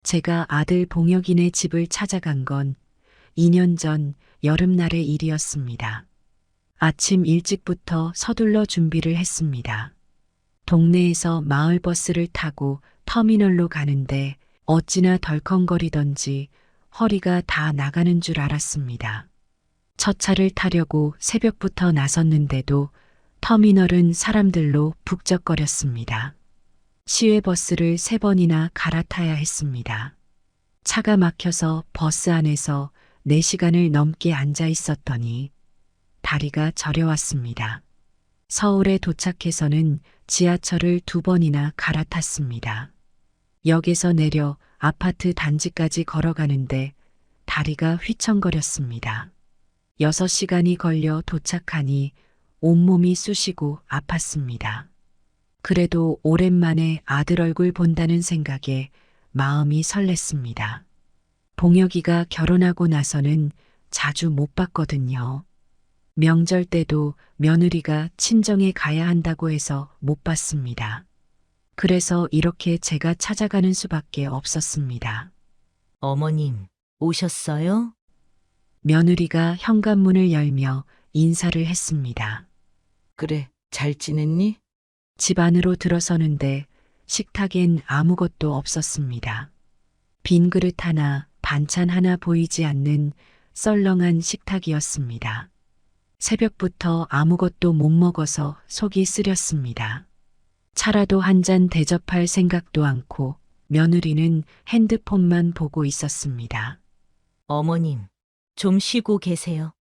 제가 아들 봉혁이네 집을 찾아간 건 2년 전 여름날의 일이었습니다. 아침 일찍부터 서둘러 준비를 했습니다. 동네에서 마을버스를 타고 터미널로 가는데 어찌나 덜컹거리던지 허리가 다 나가는 줄 알았습니다. 첫 차를 타려고 새벽부터 나섰는데도 터미널은 사람들로 북적거렸습니다. 시외버스를 3번이나 갈아타야 했습니다. 차가 막혀서 버스 안에서 4시간을 넘게 앉아 있었더니 다리가 저려왔습니다. 서울에 도착해서는 지하철을 2번이나 갈아탔습니다. 역에서 내려 아파트 단지까지 걸어가는데 다리가 휘청거렸습니다. 6시간이 걸려 도착하니 온몸이 쑤시고 아팠습니다. 그래도 오랜만에 아들 얼굴 본다는 생각에 마음이 설렜습니다. 봉혁이가 결혼하고 나서는 자주 못 봤거든요. 명절 때도 며느리가 친정에 가야 한다고 해서 못 봤습니다. 그래서 이렇게 제가 찾아가는 수밖에 없었습니다. 어머님, 오셨어요? 며느리가 현관문을 열며 인사를 했습니다. 그래, 잘 지냈니? 집 안으로 들어서는데 식탁엔 아무것도 없었습니다. 빈 그릇 하나, 반찬 하나 보이지 않는 썰렁한 식탁이었습니다. 새벽부터 아무것도 못 먹어서 속이 쓰렸습니다. 차라도 한 잔 대접할 생각도 않고 며느리는 핸드폰만 보고 있었습니다. 어머님, 좀 쉬고 계세요.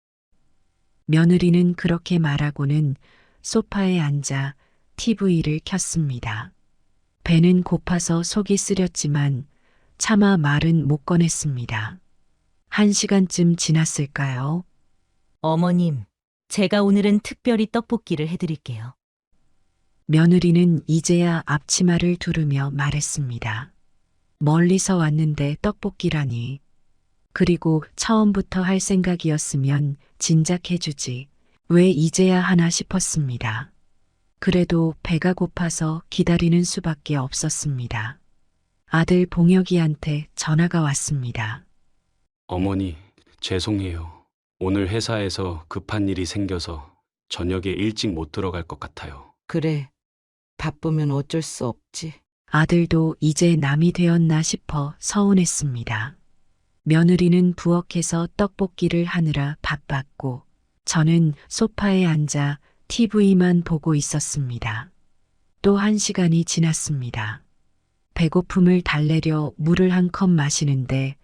며느리는 그렇게 말하고는 소파에 앉아 TV를 켰습니다. 배는 고파서 속이 쓰렸지만 차마 말은 못 꺼냈습니다. 1시간쯤 지났을까요? 어머님, 제가 오늘은 특별히 떡볶이를 해드릴게요. 며느리는 이제야 앞치마를 두르며 말했습니다. 멀리서 왔는데 떡볶이라니. 그리고 처음부터 할 생각이었으면 진작해주지. 왜 이제야 하나 싶었습니다. 그래도 배가 고파서 기다리는 수밖에 없었습니다. 아들 봉혁이한테 전화가 왔습니다. 어머니, 죄송해요. 오늘 회사에서 급한 일이 생겨서 저녁에 일찍 못 들어갈 것 같아요. 그래, 바쁘면 어쩔 수 없지. 아들도 이제 남이 되었나 싶어 서운했습니다. 며느리는 부엌에서 떡볶이를 하느라 바빴고 저는 소파에 앉아 TV만 보고 있었습니다. 또 1시간이 지났습니다. 배고픔을 달래려 물을 한 컵 마시는데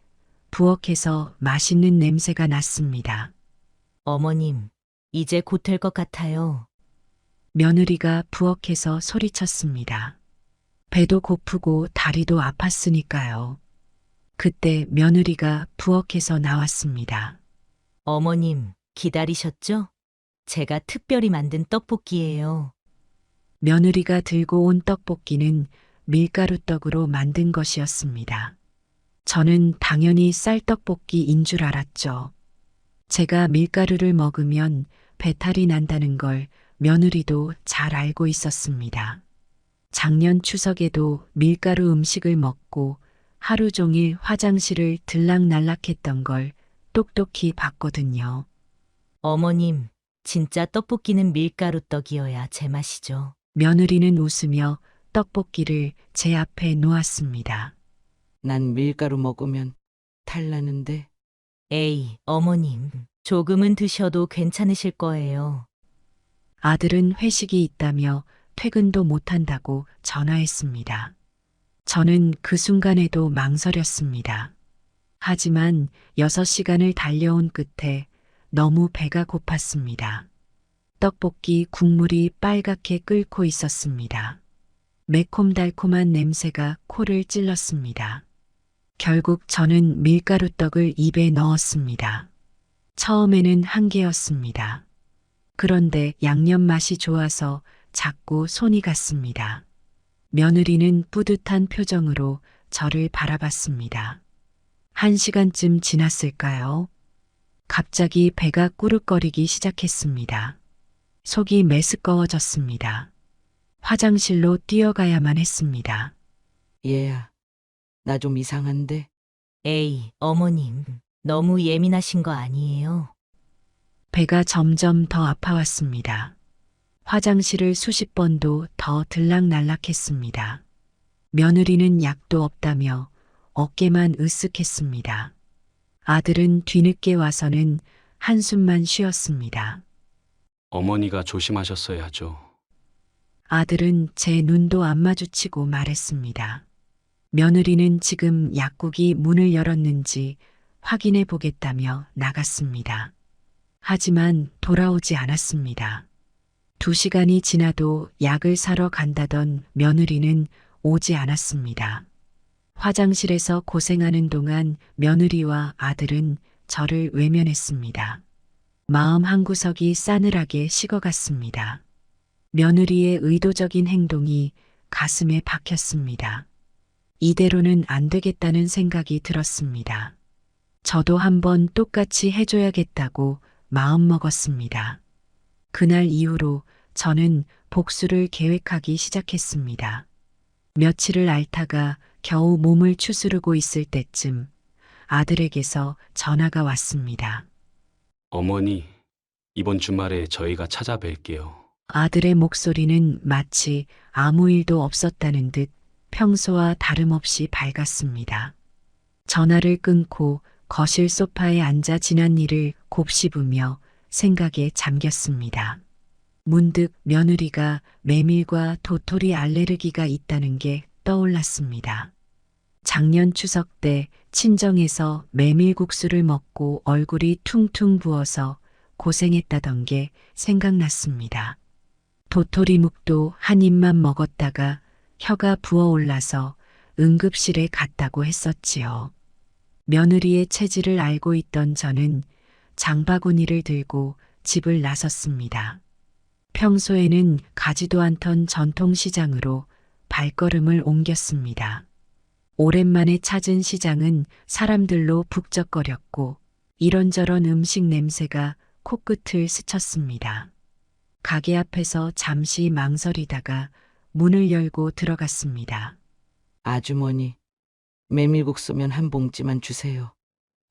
부엌에서 맛있는 냄새가 났습니다. 어머님, 이제 곧 될 것 같아요. 며느리가 부엌에서 소리쳤습니다. 배도 고프고 다리도 아팠으니까요. 그때 며느리가 부엌에서 나왔습니다. 어머님, 기다리셨죠? 제가 특별히 만든 떡볶이예요. 며느리가 들고 온 떡볶이는 밀가루떡으로 만든 것이었습니다. 저는 당연히 쌀떡볶이인 줄 알았죠. 제가 밀가루를 먹으면 배탈이 난다는 걸 며느리도 잘 알고 있었습니다. 작년 추석에도 밀가루 음식을 먹고 하루 종일 화장실을 들락날락했던 걸 똑똑히 봤거든요. 어머님, 진짜 떡볶이는 밀가루 떡이어야 제맛이죠. 며느리는 웃으며 떡볶이를 제 앞에 놓았습니다. 난 밀가루 먹으면 탈나는데. 에이, 어머님, 조금은 드셔도 괜찮으실 거예요. 아들은 회식이 있다며 퇴근도 못한다고 전화했습니다. 저는 그 순간에도 망설였습니다. 하지만 6시간을 달려온 끝에 너무 배가 고팠습니다. 떡볶이 국물이 빨갛게 끓고 있었습니다. 매콤달콤한 냄새가 코를 찔렀습니다. 결국 저는 밀가루떡을 입에 넣었습니다. 처음에는 한 개였습니다. 그런데 양념 맛이 좋아서 자꾸 손이 갔습니다. 며느리는 뿌듯한 표정으로 저를 바라봤습니다. 1시간쯤 지났을까요? 갑자기 배가 꾸룩거리기 시작했습니다. 속이 메스꺼워졌습니다. 화장실로 뛰어가야만 했습니다. 얘야, 나 좀 이상한데? 에이, 어머님. 너무 예민하신 거 아니에요? 배가 점점 더 아파왔습니다. 화장실을 수십 번도 더 들락날락했습니다. 며느리는 약도 없다며 어깨만 으쓱했습니다. 아들은 뒤늦게 와서는 한숨만 쉬었습니다. 어머니가 조심하셨어야죠. 아들은 제 눈도 안 마주치고 말했습니다. 며느리는 지금 약국이 문을 열었는지 확인해 보겠다며 나갔습니다. 하지만 돌아오지 않았습니다. 2시간이 지나도 약을 사러 간다던 며느리는 오지 않았습니다. 화장실에서 고생하는 동안 며느리와 아들은 저를 외면했습니다. 마음 한구석이 싸늘하게 식어갔습니다. 며느리의 의도적인 행동이 가슴에 박혔습니다. 이대로는 안 되겠다는 생각이 들었습니다. 저도 한번 똑같이 해줘야겠다고 마음먹었습니다. 그날 이후로 저는 복수를 계획하기 시작했습니다. 며칠을 앓다가 겨우 몸을 추스르고 있을 때쯤 아들에게서 전화가 왔습니다. 어머니, 이번 주말에 저희가 찾아뵐게요. 아들의 목소리는 마치 아무 일도 없었다는 듯 평소와 다름없이 밝았습니다. 전화를 끊고 거실 소파에 앉아 지난 일을 곱씹으며 생각에 잠겼습니다. 문득 며느리가 메밀과 도토리 알레르기가 있다는 게 떠올랐습니다. 작년 추석 때 친정에서 메밀국수를 먹고 얼굴이 퉁퉁 부어서 고생했다던 게 생각났습니다. 도토리묵도 한 입만 먹었다가 혀가 부어올라서 응급실에 갔다고 했었지요. 며느리의 체질을 알고 있던 저는 장바구니를 들고 집을 나섰습니다. 평소에는 가지도 않던 전통시장으로 발걸음을 옮겼습니다. 오랜만에 찾은 시장은 사람들로 북적거렸고 이런저런 음식 냄새가 코끝을 스쳤습니다. 가게 앞에서 잠시 망설이다가 문을 열고 들어갔습니다. 아주머니, 메밀국수면 한 봉지만 주세요.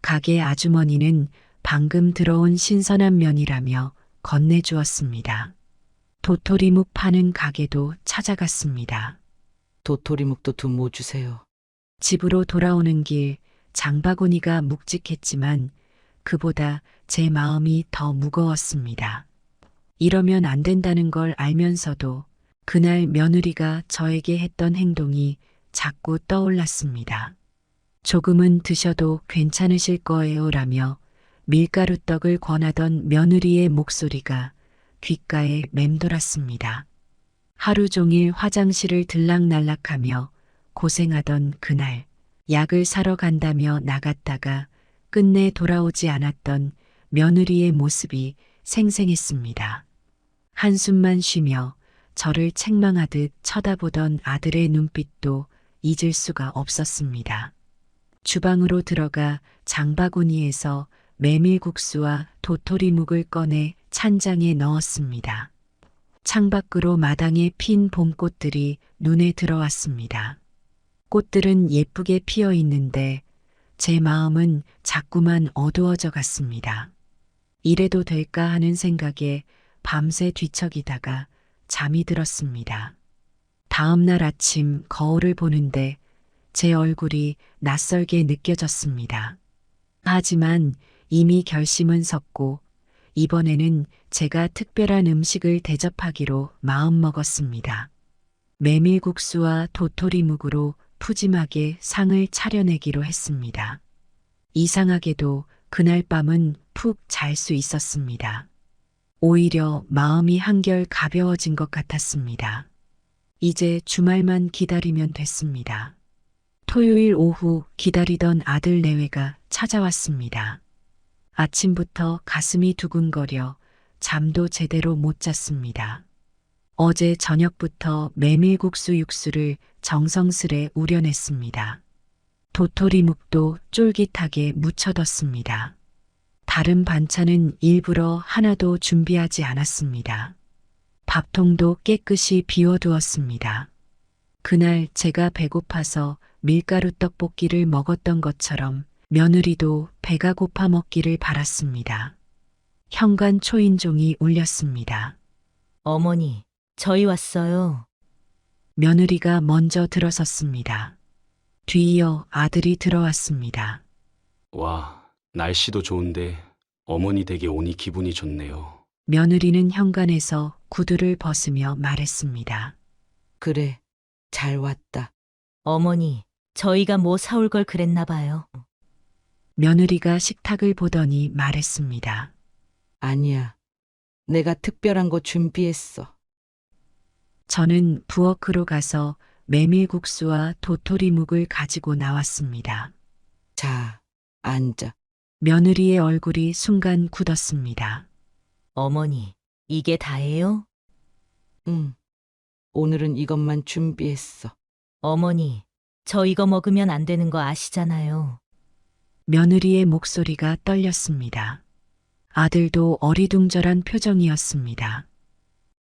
가게 아주머니는 방금 들어온 신선한 면이라며 건네주었습니다. 도토리묵 파는 가게도 찾아갔습니다. 도토리묵도 2모 주세요. 집으로 돌아오는 길 장바구니가 묵직했지만 그보다 제 마음이 더 무거웠습니다. 이러면 안 된다는 걸 알면서도 그날 며느리가 저에게 했던 행동이 자꾸 떠올랐습니다. 조금은 드셔도 괜찮으실 거예요 라며 밀가루 떡을 권하던 며느리의 목소리가 귓가에 맴돌았습니다. 하루 종일 화장실을 들락날락하며 고생하던 그날 약을 사러 간다며 나갔다가 끝내 돌아오지 않았던 며느리의 모습이 생생했습니다. 한숨만 쉬며 저를 책망하듯 쳐다보던 아들의 눈빛도 잊을 수가 없었습니다. 주방으로 들어가 장바구니에서 메밀국수와 도토리묵을 꺼내 찬장에 넣었습니다. 창밖으로 마당에 핀 봄꽃들이 눈에 들어왔습니다. 꽃들은 예쁘게 피어 있는데 제 마음은 자꾸만 어두워져 갔습니다. 이래도 될까 하는 생각에 밤새 뒤척이다가 잠이 들었습니다. 다음 날 아침 거울을 보는데 제 얼굴이 낯설게 느껴졌습니다. 하지만 이미 결심은 섰고 이번에는 제가 특별한 음식을 대접하기로 마음먹었습니다. 메밀국수와 도토리묵으로 푸짐하게 상을 차려내기로 했습니다. 이상하게도 그날 밤은 푹 잘 수 있었습니다. 오히려 마음이 한결 가벼워진 것 같았습니다. 이제 주말만 기다리면 됐습니다. 토요일 오후 기다리던 아들 내외가 찾아왔습니다. 아침부터 가슴이 두근거려 잠도 제대로 못 잤습니다. 어제 저녁부터 메밀국수 육수를 정성스레 우려냈습니다. 도토리묵도 쫄깃하게 무쳐뒀습니다. 다른 반찬은 일부러 하나도 준비하지 않았습니다. 밥통도 깨끗이 비워두었습니다. 그날 제가 배고파서 밀가루 떡볶이를 먹었던 것처럼 며느리도 배가 고파 먹기를 바랐습니다. 현관 초인종이 울렸습니다. 어머니, 저희 왔어요. 며느리가 먼저 들어섰습니다. 뒤이어 아들이 들어왔습니다. 와, 날씨도 좋은데 어머니 댁에 오니 기분이 좋네요. 며느리는 현관에서 구두를 벗으며 말했습니다. 그래, 잘 왔다. 어머니, 저희가 뭐 사올 걸 그랬나 봐요. 며느리가 식탁을 보더니 말했습니다. 아니야. 내가 특별한 거 준비했어. 저는 부엌으로 가서 메밀국수와 도토리묵을 가지고 나왔습니다. 자, 앉아. 며느리의 얼굴이 순간 굳었습니다. 어머니, 이게 다예요? 응. 오늘은 이것만 준비했어. 어머니, 저 이거 먹으면 안 되는 거 아시잖아요. 며느리의 목소리가 떨렸습니다. 아들도 어리둥절한 표정이었습니다.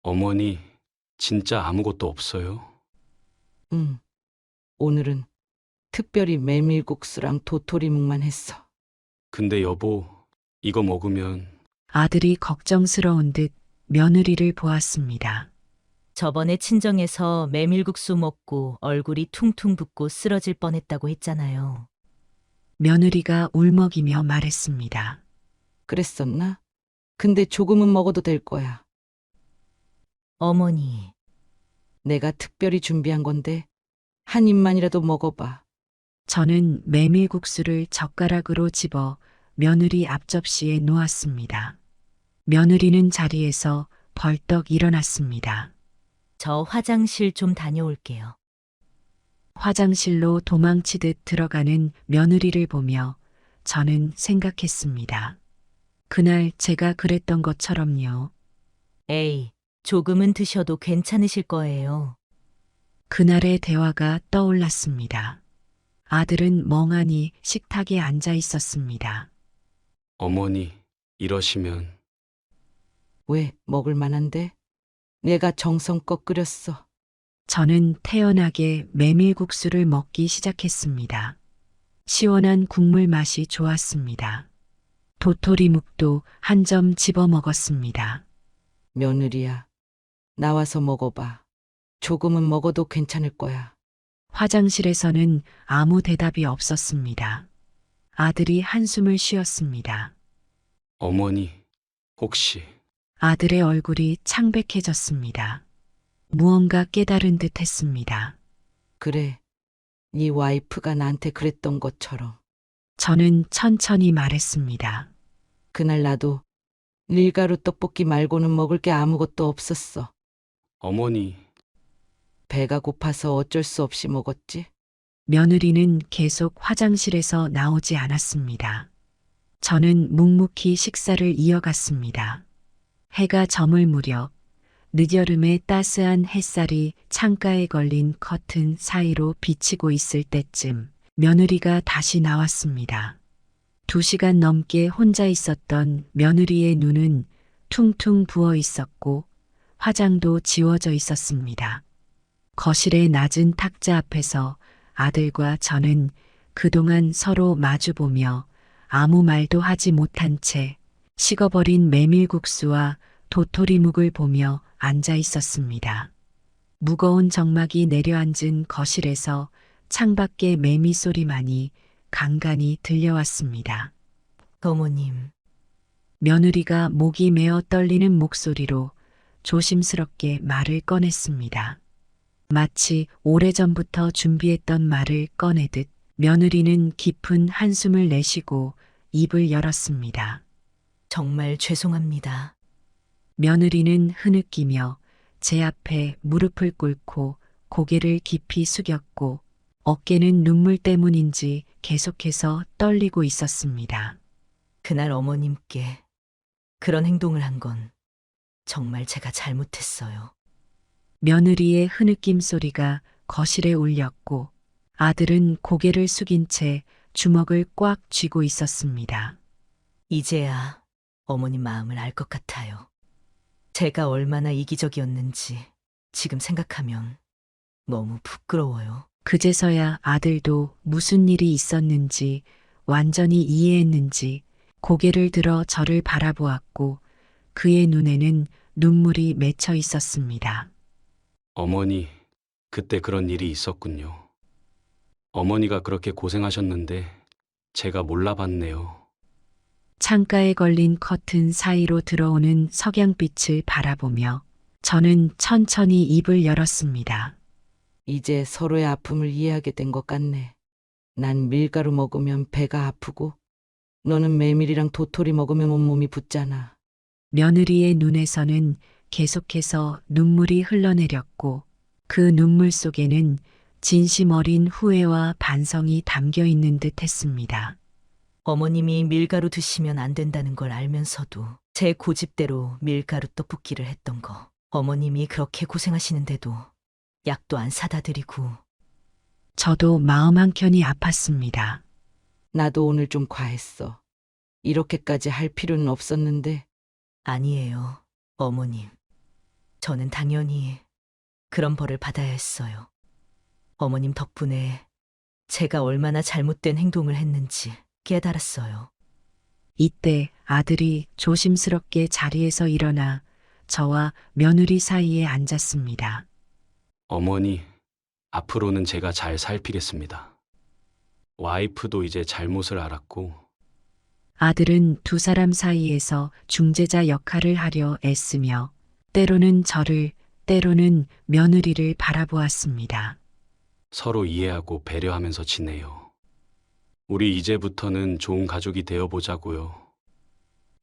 어머니, 진짜 아무것도 없어요? 응. 오늘은 특별히 메밀국수랑 도토리묵만 했어. 근데 여보, 이거 먹으면 아들이 걱정스러운 듯 며느리를 보았습니다. 저번에 친정에서 메밀국수 먹고 얼굴이 퉁퉁 붓고 쓰러질 뻔했다고 했잖아요. 며느리가 울먹이며 말했습니다. 그랬었나? 근데 조금은 먹어도 될 거야. 어머니, 내가 특별히 준비한 건데 한 입만이라도 먹어봐. 저는 메밀국수를 젓가락으로 집어 며느리 앞접시에 놓았습니다. 며느리는 자리에서 벌떡 일어났습니다. 저 화장실 좀 다녀올게요. 화장실로 도망치듯 들어가는 며느리를 보며 저는 생각했습니다. 그날 제가 그랬던 것처럼요. 에이, 조금은 드셔도 괜찮으실 거예요. 그날의 대화가 떠올랐습니다. 아들은 멍하니 식탁에 앉아 있었습니다. 어머니, 이러시면 왜 먹을 만한데? 내가 정성껏 끓였어. 저는 태연하게 메밀국수를 먹기 시작했습니다. 시원한 국물 맛이 좋았습니다. 도토리묵도 한 점 집어 먹었습니다. 며느리야, 나와서 먹어봐. 조금은 먹어도 괜찮을 거야. 화장실에서는 아무 대답이 없었습니다. 아들이 한숨을 쉬었습니다. 어머니, 혹시 아들의 얼굴이 창백해졌습니다. 무언가 깨달은 듯 했습니다. 그래, 네 와이프가 나한테 그랬던 것처럼. 저는 천천히 말했습니다. 그날 나도 밀가루 떡볶이 말고는 먹을 게 아무것도 없었어. 어머니, 배가 고파서 어쩔 수 없이 먹었지. 며느리는 계속 화장실에서 나오지 않았습니다. 저는 묵묵히 식사를 이어갔습니다. 해가 저물 무렵 늦여름의 따스한 햇살이 창가에 걸린 커튼 사이로 비치고 있을 때쯤 며느리가 다시 나왔습니다. 2시간 넘게 혼자 있었던 며느리의 눈은 퉁퉁 부어 있었고 화장도 지워져 있었습니다. 거실의 낮은 탁자 앞에서 아들과 저는 그동안 서로 마주보며 아무 말도 하지 못한 채 식어버린 메밀국수와 도토리묵을 보며 앉아 있었습니다. 무거운 정막이 내려앉은 거실에서 창밖의 매미 소리만이 간간히 들려왔습니다. 어머님, 며느리가 목이 메어 떨리는 목소리로 조심스럽게 말을 꺼냈습니다. 마치 오래전부터 준비했던 말을 꺼내듯 며느리는 깊은 한숨을 내쉬고 입을 열었습니다. 정말 죄송합니다. 며느리는 흐느끼며 제 앞에 무릎을 꿇고 고개를 깊이 숙였고 어깨는 눈물 때문인지 계속해서 떨리고 있었습니다. 그날 어머님께 그런 행동을 한 건 정말 제가 잘못했어요. 며느리의 흐느낌 소리가 거실에 울렸고 아들은 고개를 숙인 채 주먹을 꽉 쥐고 있었습니다. 이제야 어머님 마음을 알 것 같아요. 제가 얼마나 이기적이었는지 지금 생각하면 너무 부끄러워요. 그제서야 아들도 무슨 일이 있었는지 완전히 이해했는지 고개를 들어 저를 바라보았고 그의 눈에는 눈물이 맺혀 있었습니다. 어머니, 그때 그런 일이 있었군요. 어머니가 그렇게 고생하셨는데 제가 몰라봤네요. 창가에 걸린 커튼 사이로 들어오는 석양빛을 바라보며 저는 천천히 입을 열었습니다. 이제 서로의 아픔을 이해하게 된 것 같네. 난 밀가루 먹으면 배가 아프고 너는 메밀이랑 도토리 먹으면 온몸이 붓잖아. 며느리의 눈에서는 계속해서 눈물이 흘러내렸고 그 눈물 속에는 진심 어린 후회와 반성이 담겨 있는 듯 했습니다. 어머님이 밀가루 드시면 안 된다는 걸 알면서도 제 고집대로 밀가루 떡볶이를 했던 거. 어머님이 그렇게 고생하시는데도 약도 안 사다 드리고. 저도 마음 한켠이 아팠습니다. 나도 오늘 좀 과했어. 이렇게까지 할 필요는 없었는데 아니에요, 어머님. 저는 당연히 그런 벌을 받아야 했어요. 어머님 덕분에 제가 얼마나 잘못된 행동을 했는지 깨달았어요. 이때 아들이 조심스럽게 자리에서 일어나 저와 며느리 사이에 앉았습니다. 어머니, 앞으로는 제가 잘 살피겠습니다. 와이프도 이제 잘못을 알았고, 아들은 두 사람 사이에서 중재자 역할을 하려 애쓰며 때로는 저를, 때로는 며느리를 바라보았습니다. 서로 이해하고 배려하면서 지내요. 우리 이제부터는 좋은 가족이 되어보자고요.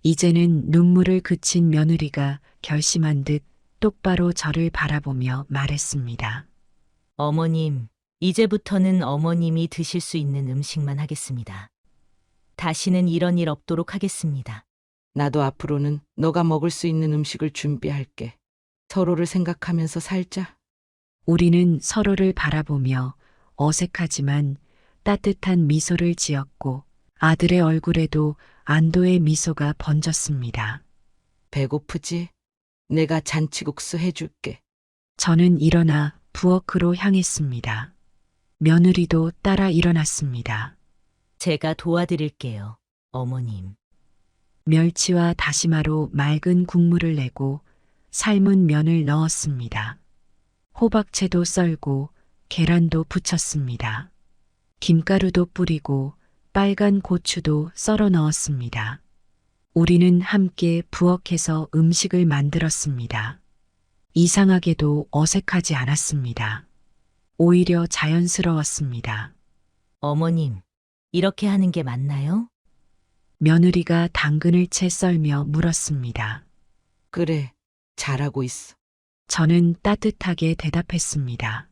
이제는 눈물을 그친 며느리가 결심한 듯 똑바로 저를 바라보며 말했습니다. 어머님, 이제부터는 어머님이 드실 수 있는 음식만 하겠습니다. 다시는 이런 일 없도록 하겠습니다. 나도 앞으로는 너가 먹을 수 있는 음식을 준비할게. 서로를 생각하면서 살자. 우리는 서로를 바라보며 어색하지만 따뜻한 미소를 지었고 아들의 얼굴에도 안도의 미소가 번졌습니다. 배고프지? 내가 잔치국수 해줄게. 저는 일어나 부엌으로 향했습니다. 며느리도 따라 일어났습니다. 제가 도와드릴게요, 어머님. 멸치와 다시마로 맑은 국물을 내고 삶은 면을 넣었습니다. 호박채도 썰고 계란도 부쳤습니다. 김가루도 뿌리고 빨간 고추도 썰어 넣었습니다. 우리는 함께 부엌에서 음식을 만들었습니다. 이상하게도 어색하지 않았습니다. 오히려 자연스러웠습니다. 어머님, 이렇게 하는 게 맞나요? 며느리가 당근을 채 썰며 물었습니다. 그래, 잘하고 있어. 저는 따뜻하게 대답했습니다.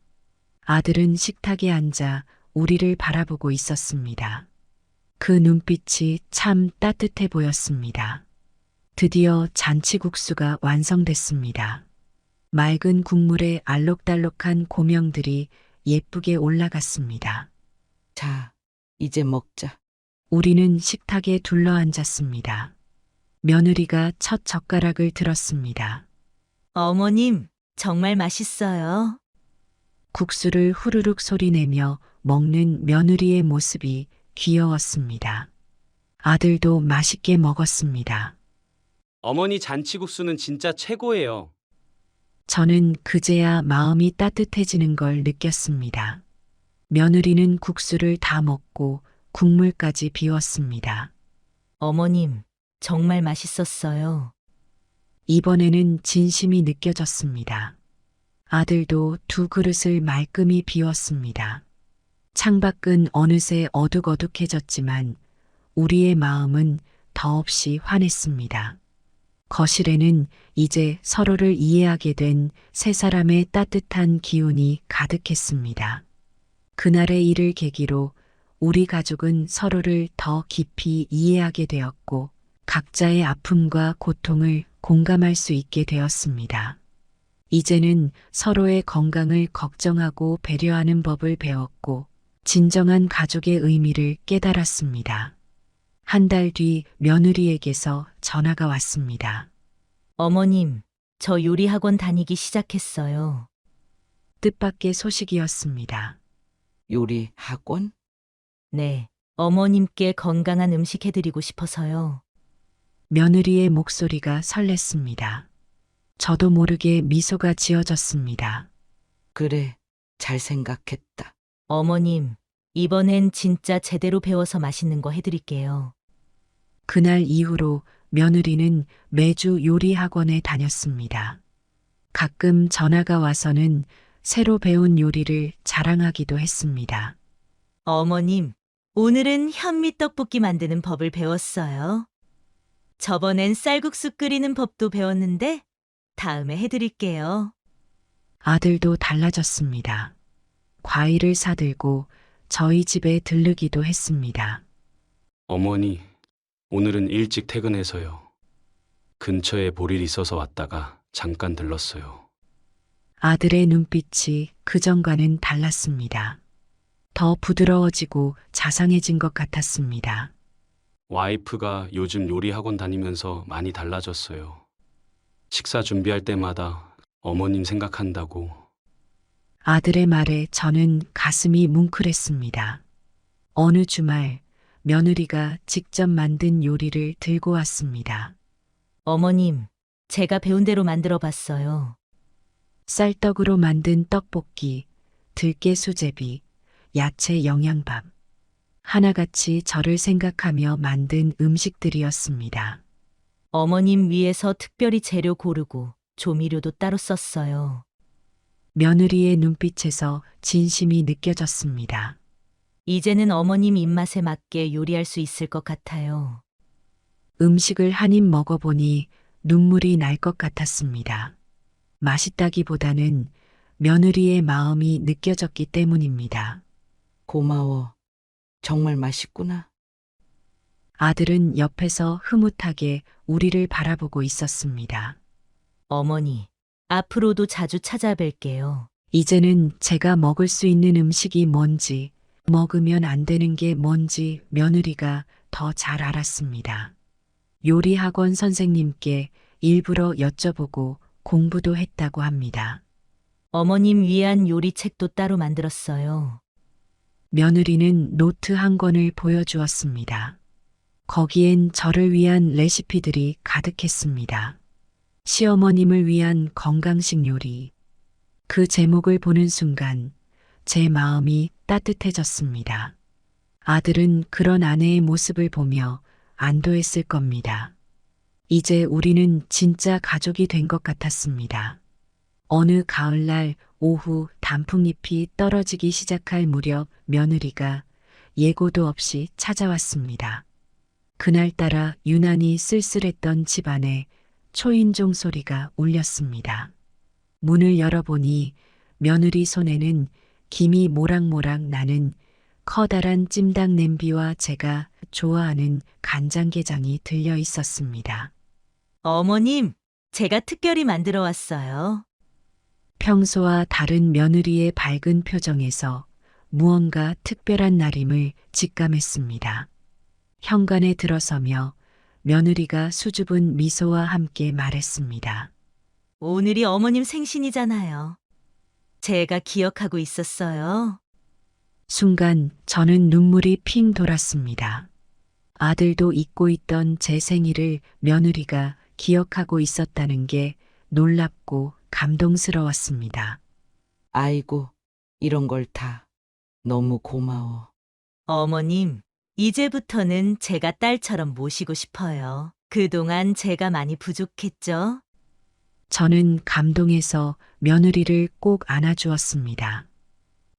아들은 식탁에 앉아 우리를 바라보고 있었습니다. 그 눈빛이 참 따뜻해 보였습니다. 드디어 잔치국수가 완성됐습니다. 맑은 국물에 알록달록한 고명들이 예쁘게 올라갔습니다. 자, 이제 먹자. 우리는 식탁에 둘러앉았습니다. 며느리가 첫 젓가락을 들었습니다. 어머님, 정말 맛있어요. 국수를 후루룩 소리내며 먹는 며느리의 모습이 귀여웠습니다. 아들도 맛있게 먹었습니다. 어머니 잔치국수는 진짜 최고예요. 저는 그제야 마음이 따뜻해지는 걸 느꼈습니다. 며느리는 국수를 다 먹고 국물까지 비웠습니다. 어머님, 정말 맛있었어요. 이번에는 진심이 느껴졌습니다. 아들도 두 그릇을 말끔히 비웠습니다. 창밖은 어느새 어둑어둑해졌지만 우리의 마음은 더없이 환했습니다. 거실에는 이제 서로를 이해하게 된 세 사람의 따뜻한 기운이 가득했습니다. 그날의 일을 계기로 우리 가족은 서로를 더 깊이 이해하게 되었고 각자의 아픔과 고통을 공감할 수 있게 되었습니다. 이제는 서로의 건강을 걱정하고 배려하는 법을 배웠고 진정한 가족의 의미를 깨달았습니다. 한 달 뒤 며느리에게서 전화가 왔습니다. 어머님, 저 요리 학원 다니기 시작했어요. 뜻밖의 소식이었습니다. 요리 학원? 네, 어머님께 건강한 음식 해드리고 싶어서요. 며느리의 목소리가 설렜습니다. 저도 모르게 미소가 지어졌습니다. 그래, 잘 생각했다. 어머님, 이번엔 진짜 제대로 배워서 맛있는 거 해드릴게요. 그날 이후로 며느리는 매주 요리 학원에 다녔습니다. 가끔 전화가 와서는 새로 배운 요리를 자랑하기도 했습니다. 어머님, 오늘은 현미 떡볶이 만드는 법을 배웠어요. 저번엔 쌀국수 끓이는 법도 배웠는데 다음에 해드릴게요. 아들도 달라졌습니다. 과일을 사들고 저희 집에 들르기도 했습니다. 어머니, 오늘은 일찍 퇴근해서요. 근처에 볼 일 있어서 왔다가 잠깐 들렀어요. 아들의 눈빛이 그전과는 달랐습니다. 더 부드러워지고 자상해진 것 같았습니다. 와이프가 요즘 요리 학원 다니면서 많이 달라졌어요. 식사 준비할 때마다 어머님 생각한다고. 아들의 말에 저는 가슴이 뭉클했습니다. 어느 주말 며느리가 직접 만든 요리를 들고 왔습니다. 어머님, 제가 배운 대로 만들어 봤어요. 쌀떡으로 만든 떡볶이, 들깨 수제비, 야채 영양밥. 하나같이 저를 생각하며 만든 음식들이었습니다. 어머님 위해서 특별히 재료 고르고 조미료도 따로 썼어요. 며느리의 눈빛에서 진심이 느껴졌습니다. 이제는 어머님 입맛에 맞게 요리할 수 있을 것 같아요. 음식을 한 입 먹어보니 눈물이 날 것 같았습니다. 맛있다기보다는 며느리의 마음이 느껴졌기 때문입니다. 고마워. 정말 맛있구나. 아들은 옆에서 흐뭇하게 우리를 바라보고 있었습니다. 어머니, 앞으로도 자주 찾아뵐게요. 이제는 제가 먹을 수 있는 음식이 뭔지, 먹으면 안 되는 게 뭔지 며느리가 더 잘 알았습니다. 요리 학원 선생님께 일부러 여쭤보고 공부도 했다고 합니다. 어머님 위한 요리책도 따로 만들었어요. 며느리는 노트 한 권을 보여주었습니다. 거기엔 저를 위한 레시피들이 가득했습니다. 시어머님을 위한 건강식 요리. 그 제목을 보는 순간 제 마음이 따뜻해졌습니다. 아들은 그런 아내의 모습을 보며 안도했을 겁니다. 이제 우리는 진짜 가족이 된 것 같았습니다. 어느 가을날 오후 단풍잎이 떨어지기 시작할 무렵 며느리가 예고도 없이 찾아왔습니다. 그날따라 유난히 쓸쓸했던 집안에 초인종 소리가 울렸습니다. 문을 열어보니 며느리 손에는 김이 모락모락 나는 커다란 찜닭 냄비와 제가 좋아하는 간장게장이 들려 있었습니다. 어머님, 제가 특별히 만들어 왔어요. 평소와 다른 며느리의 밝은 표정에서 무언가 특별한 날임을 직감했습니다. 현관에 들어서며 며느리가 수줍은 미소와 함께 말했습니다. 오늘이 어머님 생신이잖아요. 제가 기억하고 있었어요. 순간 저는 눈물이 핑 돌았습니다. 아들도 잊고 있던 제 생일을 며느리가 기억하고 있었다는 게 놀랍고 감동스러웠습니다. 아이고, 이런 걸 다. 너무 고마워. 어머님, 이제부터는 제가 딸처럼 모시고 싶어요. 그동안 제가 많이 부족했죠? 저는 감동해서 며느리를 꼭 안아주었습니다.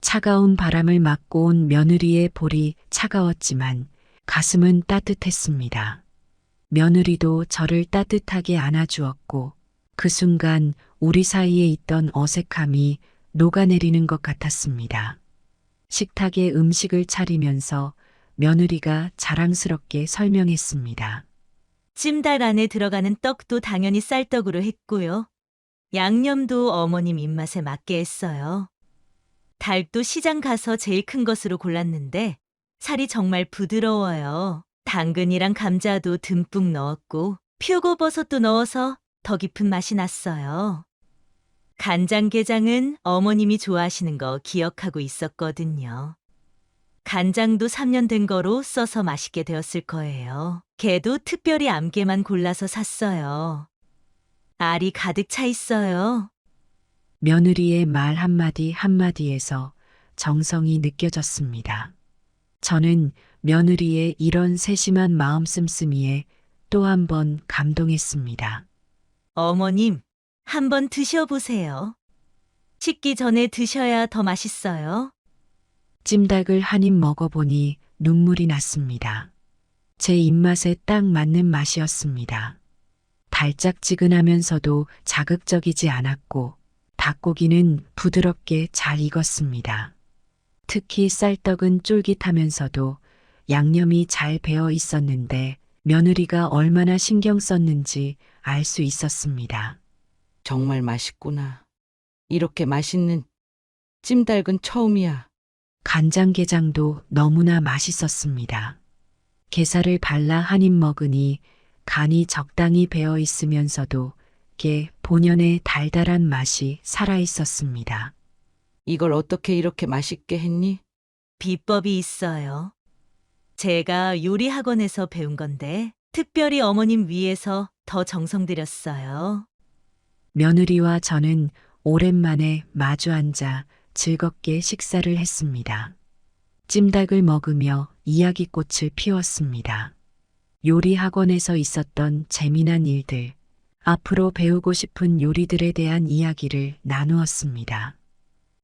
차가운 바람을 맞고 온 며느리의 볼이 차가웠지만 가슴은 따뜻했습니다. 며느리도 저를 따뜻하게 안아주었고 그 순간 우리 사이에 있던 어색함이 녹아내리는 것 같았습니다. 식탁에 음식을 차리면서 며느리가 자랑스럽게 설명했습니다. 찜닭 안에 들어가는 떡도 당연히 쌀떡으로 했고요. 양념도 어머님 입맛에 맞게 했어요. 닭도 시장 가서 제일 큰 것으로 골랐는데 살이 정말 부드러워요. 당근이랑 감자도 듬뿍 넣었고 표고버섯도 넣어서 더 깊은 맛이 났어요. 간장게장은 어머님이 좋아하시는 거 기억하고 있었거든요. 간장도 3년 된 거로 써서 맛있게 되었을 거예요. 게도 특별히 암게만 골라서 샀어요. 알이 가득 차 있어요. 며느리의 말 한마디 한마디에서 정성이 느껴졌습니다. 저는 며느리의 이런 세심한 마음 씀씀이에 또 한 번 감동했습니다. 어머님, 한번 드셔보세요. 식기 전에 드셔야 더 맛있어요. 찜닭을 한 입 먹어보니 눈물이 났습니다. 제 입맛에 딱 맞는 맛이었습니다. 달짝지근하면서도 자극적이지 않았고 닭고기는 부드럽게 잘 익었습니다. 특히 쌀떡은 쫄깃하면서도 양념이 잘 배어 있었는데 며느리가 얼마나 신경 썼는지 알 수 있었습니다. 정말 맛있구나. 이렇게 맛있는 찜닭은 처음이야. 간장게장도 너무나 맛있었습니다. 게살을 발라 한 입 먹으니 간이 적당히 배어 있으면서도 게 본연의 달달한 맛이 살아 있었습니다. 이걸 어떻게 이렇게 맛있게 했니? 비법이 있어요. 제가 요리 학원에서 배운 건데 특별히 어머님 위해서 더 정성 들였어요. 며느리와 저는 오랜만에 마주 앉아 즐겁게 식사를 했습니다. 찜닭을 먹으며 이야기꽃을 피웠습니다. 요리 학원에서 있었던 재미난 일들, 앞으로 배우고 싶은 요리들에 대한 이야기를 나누었습니다.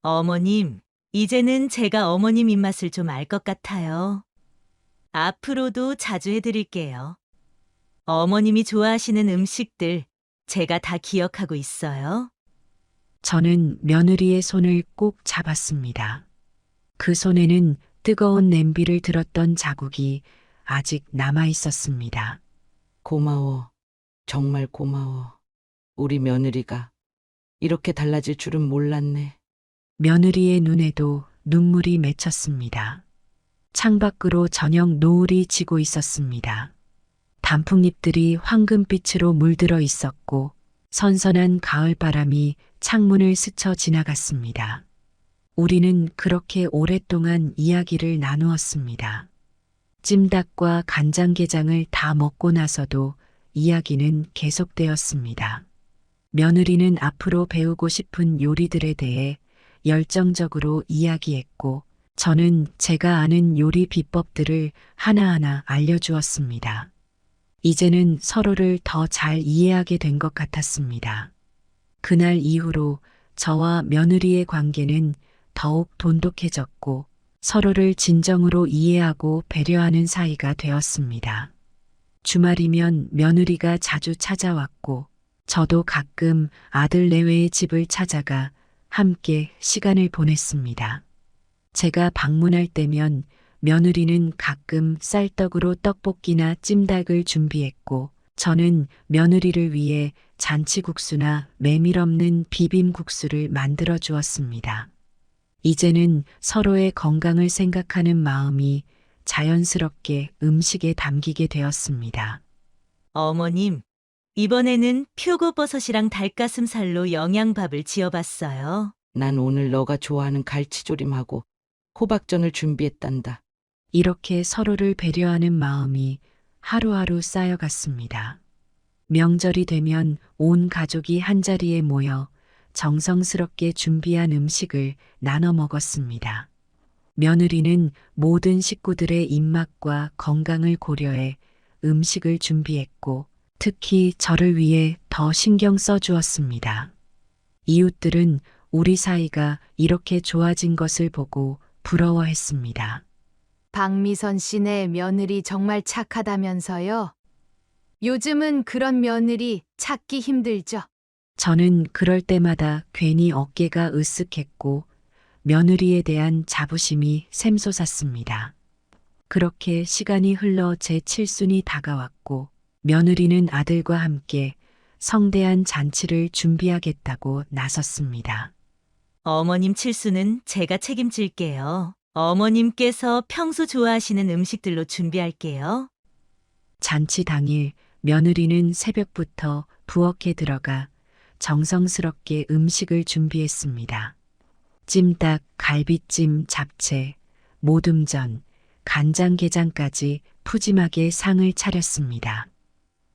어머님, 이제는 제가 어머님 입맛을 좀 알 것 같아요. 앞으로도 자주 해드릴게요. 어머님이 좋아하시는 음식들 제가 다 기억하고 있어요. 저는 며느리의 손을 꼭 잡았습니다. 그 손에는 뜨거운 냄비를 들었던 자국이 아직 남아 있었습니다. 고마워. 정말 고마워. 우리 며느리가 이렇게 달라질 줄은 몰랐네. 며느리의 눈에도 눈물이 맺혔습니다. 창밖으로 저녁 노을이 지고 있었습니다. 단풍잎들이 황금빛으로 물들어 있었고 선선한 가을바람이 창문을 스쳐 지나갔습니다. 우리는 그렇게 오랫동안 이야기를 나누었습니다. 찜닭과 간장게장을 다 먹고 나서도 이야기는 계속되었습니다. 며느리는 앞으로 배우고 싶은 요리들에 대해 열정적으로 이야기했고 저는 제가 아는 요리 비법들을 하나하나 알려주었습니다. 이제는 서로를 더 잘 이해하게 된 것 같았습니다. 그날 이후로 저와 며느리의 관계는 더욱 돈독해졌고 서로를 진정으로 이해하고 배려하는 사이가 되었습니다. 주말이면 며느리가 자주 찾아왔고 저도 가끔 아들 내외의 집을 찾아가 함께 시간을 보냈습니다. 제가 방문할 때면 며느리는 가끔 쌀떡으로 떡볶이나 찜닭을 준비했고 저는 며느리를 위해 잔치국수나 메밀 없는 비빔국수를 만들어 주었습니다. 이제는 서로의 건강을 생각하는 마음이 자연스럽게 음식에 담기게 되었습니다. 어머님, 이번에는 표고버섯이랑 닭가슴살로 영양밥을 지어봤어요. 난 오늘 너가 좋아하는 갈치조림하고 호박전을 준비했단다. 이렇게 서로를 배려하는 마음이 하루하루 쌓여갔습니다. 명절이 되면 온 가족이 한자리에 모여 정성스럽게 준비한 음식을 나눠 먹었습니다. 며느리는 모든 식구들의 입맛과 건강을 고려해 음식을 준비했고 특히 저를 위해 더 신경 써 주었습니다. 이웃들은 우리 사이가 이렇게 좋아진 것을 보고 부러워했습니다. 박미선 씨네 며느리 정말 착하다면서요? 요즘은 그런 며느리 찾기 힘들죠. 저는 그럴 때마다 괜히 어깨가 으쓱했고 며느리에 대한 자부심이 샘솟았습니다. 그렇게 시간이 흘러 제 칠순이 다가왔고 며느리는 아들과 함께 성대한 잔치를 준비하겠다고 나섰습니다. 어머님 칠수는 제가 책임질게요. 어머님께서 평소 좋아하시는 음식들로 준비할게요. 잔치 당일 며느리는 새벽부터 부엌에 들어가 정성스럽게 음식을 준비했습니다. 찜닭, 갈비찜, 잡채, 모듬전, 간장게장까지 푸짐하게 상을 차렸습니다.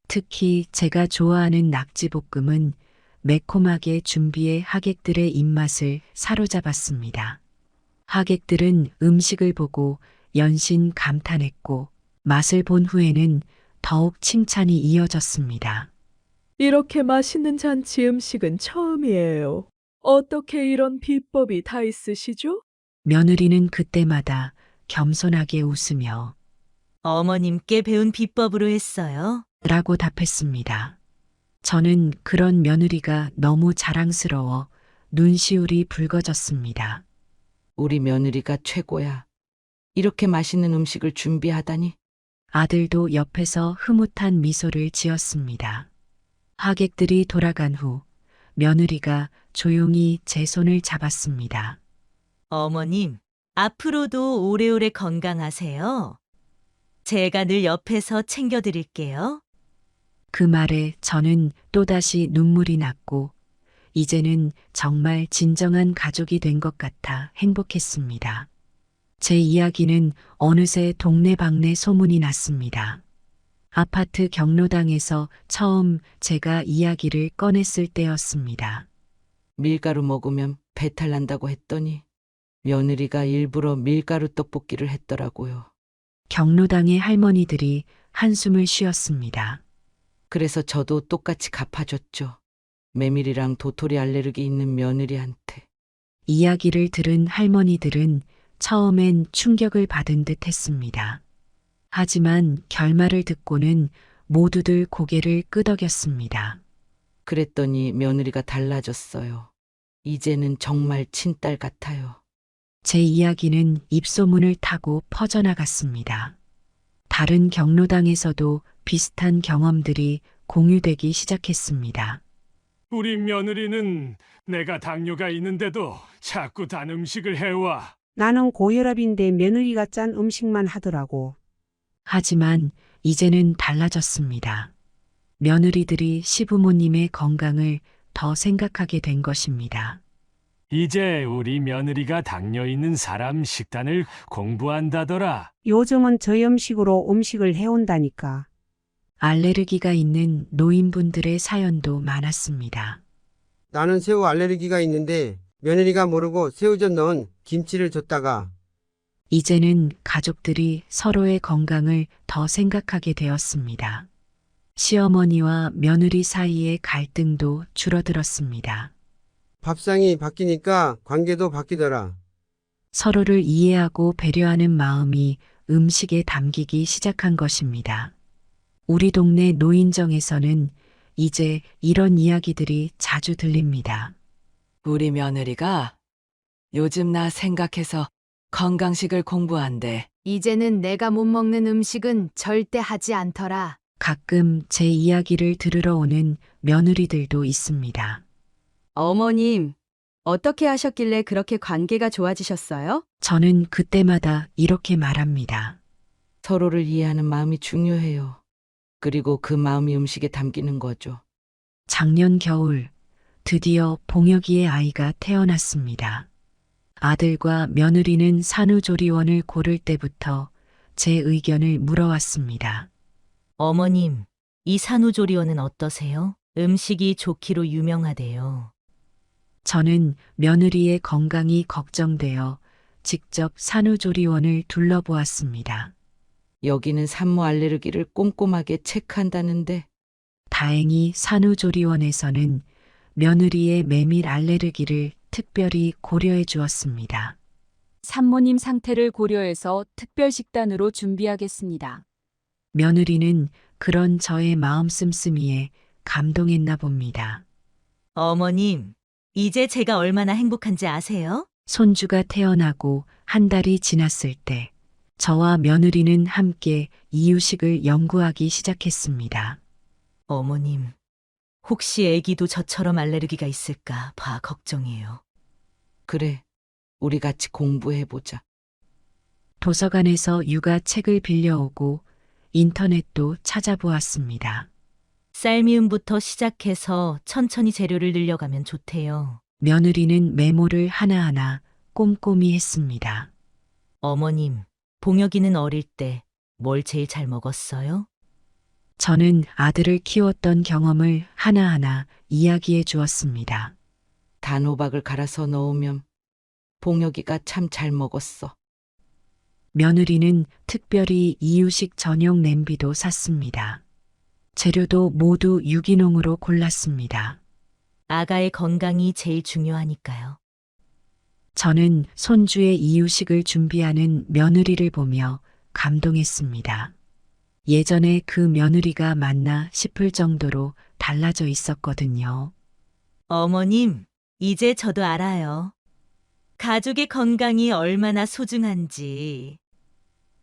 특히 제가 좋아하는 낙지볶음은 매콤하게 준비해 하객들의 입맛을 사로잡았습니다. 하객들은 음식을 보고 연신 감탄했고 맛을 본 후에는 더욱 칭찬이 이어졌습니다. 이렇게 맛있는 잔치 음식은 처음이에요. 어떻게 이런 비법이 다 있으시죠? 며느리는 그때마다 겸손하게 웃으며 어머님께 배운 비법으로 했어요. 라고 답했습니다. 저는 그런 며느리가 너무 자랑스러워 눈시울이 붉어졌습니다. 우리 며느리가 최고야. 이렇게 맛있는 음식을 준비하다니. 아들도 옆에서 흐뭇한 미소를 지었습니다. 하객들이 돌아간 후 며느리가 조용히 제 손을 잡았습니다. 어머님, 앞으로도 오래오래 건강하세요. 제가 늘 옆에서 챙겨드릴게요. 그 말에 저는 또다시 눈물이 났고 이제는 정말 진정한 가족이 된 것 같아 행복했습니다. 제 이야기는 어느새 동네방네 소문이 났습니다. 아파트 경로당에서 처음 제가 이야기를 꺼냈을 때였습니다. 밀가루 먹으면 배탈 난다고 했더니 며느리가 일부러 밀가루 떡볶이를 했더라고요. 경로당의 할머니들이 한숨을 쉬었습니다. 그래서 저도 똑같이 갚아줬죠. 메밀이랑 도토리 알레르기 있는 며느리한테. 이야기를 들은 할머니들은 처음엔 충격을 받은 듯 했습니다. 하지만 결말을 듣고는 모두들 고개를 끄덕였습니다. 그랬더니 며느리가 달라졌어요. 이제는 정말 친딸 같아요. 제 이야기는 입소문을 타고 퍼져나갔습니다. 다른 경로당에서도 비슷한 경험들이 공유되기 시작했습니다. 우리 며느리는 내가 당뇨가 있는데도 자꾸 단 음식을 해와. 나는 고혈압인데 며느리가 짠 음식만 하더라고. 하지만 이제는 달라졌습니다. 며느리들이 시부모님의 건강을 더 생각하게 된 것입니다. 이제 우리 며느리가 당뇨 있는 사람 식단을 공부한다더라. 요즘은 저염식으로 음식을 해온다니까. 알레르기가 있는 노인분들의 사연도 많았습니다. 나는 새우 알레르기가 있는데 며느리가 모르고 새우젓 넣은 김치를 줬다가 이제는 가족들이 서로의 건강을 더 생각하게 되었습니다. 시어머니와 며느리 사이의 갈등도 줄어들었습니다. 밥상이 바뀌니까 관계도 바뀌더라. 서로를 이해하고 배려하는 마음이 음식에 담기기 시작한 것입니다. 우리 동네 노인정에서는 이제 이런 이야기들이 자주 들립니다. 우리 며느리가 요즘 나 생각해서 건강식을 공부한대. 이제는 내가 못 먹는 음식은 절대 하지 않더라. 가끔 제 이야기를 들으러 오는 며느리들도 있습니다. 어머님, 어떻게 하셨길래 그렇게 관계가 좋아지셨어요? 저는 그때마다 이렇게 말합니다. 서로를 이해하는 마음이 중요해요. 그리고 그 마음이 음식에 담기는 거죠. 작년 겨울 드디어 봉혁이의 아이가 태어났습니다. 아들과 며느리는 산후조리원을 고를 때부터 제 의견을 물어왔습니다. 어머님, 이 산후조리원은 어떠세요? 음식이 좋기로 유명하대요. 저는 며느리의 건강이 걱정되어 직접 산후조리원을 둘러보았습니다. 여기는 산모 알레르기를 꼼꼼하게 체크한다는데 다행히 산후조리원에서는 며느리의 메밀 알레르기를 특별히 고려해 주었습니다. 산모님 상태를 고려해서 특별 식단으로 준비하겠습니다. 며느리는 그런 저의 마음 씀씀이에 감동했나 봅니다. 어머님, 이제 제가 얼마나 행복한지 아세요? 손주가 태어나고 한 달이 지났을 때 저와 며느리는 함께 이유식을 연구하기 시작했습니다. 어머님, 혹시 아기도 저처럼 알레르기가 있을까 봐 걱정이에요. 그래, 우리 같이 공부해보자. 도서관에서 육아책을 빌려오고 인터넷도 찾아보았습니다. 쌀미음부터 시작해서 천천히 재료를 늘려가면 좋대요. 며느리는 메모를 하나하나 꼼꼼히 했습니다. 어머님, 봉혁이는 어릴 때 뭘 제일 잘 먹었어요? 저는 아들을 키웠던 경험을 하나하나 이야기해 주었습니다. 단호박을 갈아서 넣으면 봉혁이가 참 잘 먹었어. 며느리는 특별히 이유식 전용 냄비도 샀습니다. 재료도 모두 유기농으로 골랐습니다. 아가의 건강이 제일 중요하니까요. 저는 손주의 이유식을 준비하는 며느리를 보며 감동했습니다. 예전에 그 며느리가 맞나 싶을 정도로 달라져 있었거든요. 어머님, 이제 저도 알아요. 가족의 건강이 얼마나 소중한지.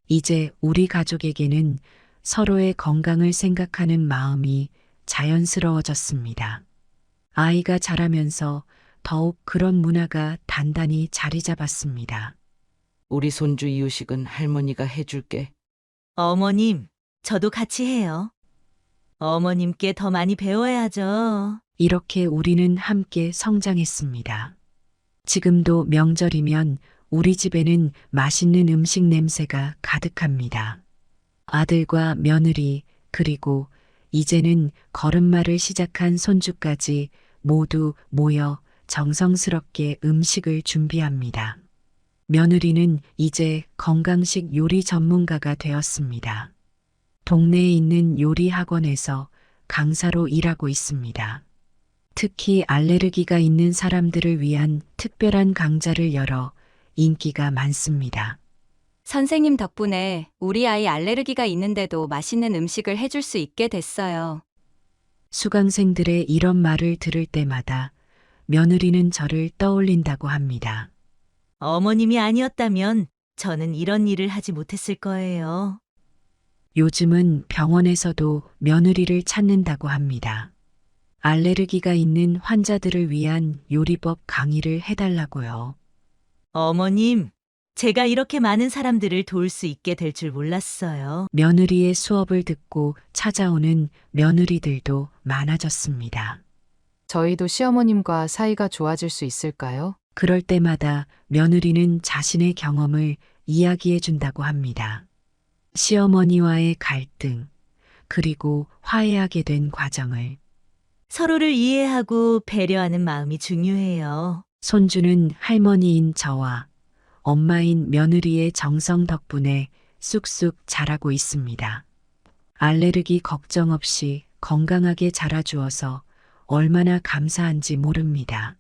이제 우리 가족에게는 서로의 건강을 생각하는 마음이 자연스러워졌습니다. 아이가 자라면서 더욱 그런 문화가 단단히 자리 잡았습니다. 우리 손주 이유식은 할머니가 해줄게. 어머님, 저도 같이 해요. 어머님께 더 많이 배워야죠. 이렇게 우리는 함께 성장했습니다. 지금도 명절이면 우리 집에는 맛있는 음식 냄새가 가득합니다. 아들과 며느리, 그리고 이제는 걸음마를 시작한 손주까지 모두 모여 정성스럽게 음식을 준비합니다. 며느리는 이제 건강식 요리 전문가가 되었습니다. 동네에 있는 요리 학원에서 강사로 일하고 있습니다. 특히 알레르기가 있는 사람들을 위한 특별한 강좌를 열어 인기가 많습니다. 선생님 덕분에 우리 아이 알레르기가 있는데도 맛있는 음식을 해줄 수 있게 됐어요. 수강생들의 이런 말을 들을 때마다 며느리는 저를 떠올린다고 합니다. 어머님이 아니었다면 저는 이런 일을 하지 못했을 거예요. 요즘은 병원에서도 며느리를 찾는다고 합니다. 알레르기가 있는 환자들을 위한 요리법 강의를 해달라고요. 어머님, 제가 이렇게 많은 사람들을 도울 수 있게 될 줄 몰랐어요. 며느리의 수업을 듣고 찾아오는 며느리들도 많아졌습니다. 저희도 시어머님과 사이가 좋아질 수 있을까요? 그럴 때마다 며느리는 자신의 경험을 이야기해 준다고 합니다. 시어머니와의 갈등, 그리고 화해하게 된 과정을. 서로를 이해하고 배려하는 마음이 중요해요. 손주는 할머니인 저와 엄마인 며느리의 정성 덕분에 쑥쑥 자라고 있습니다. 알레르기 걱정 없이 건강하게 자라주어서 얼마나 감사한지 모릅니다.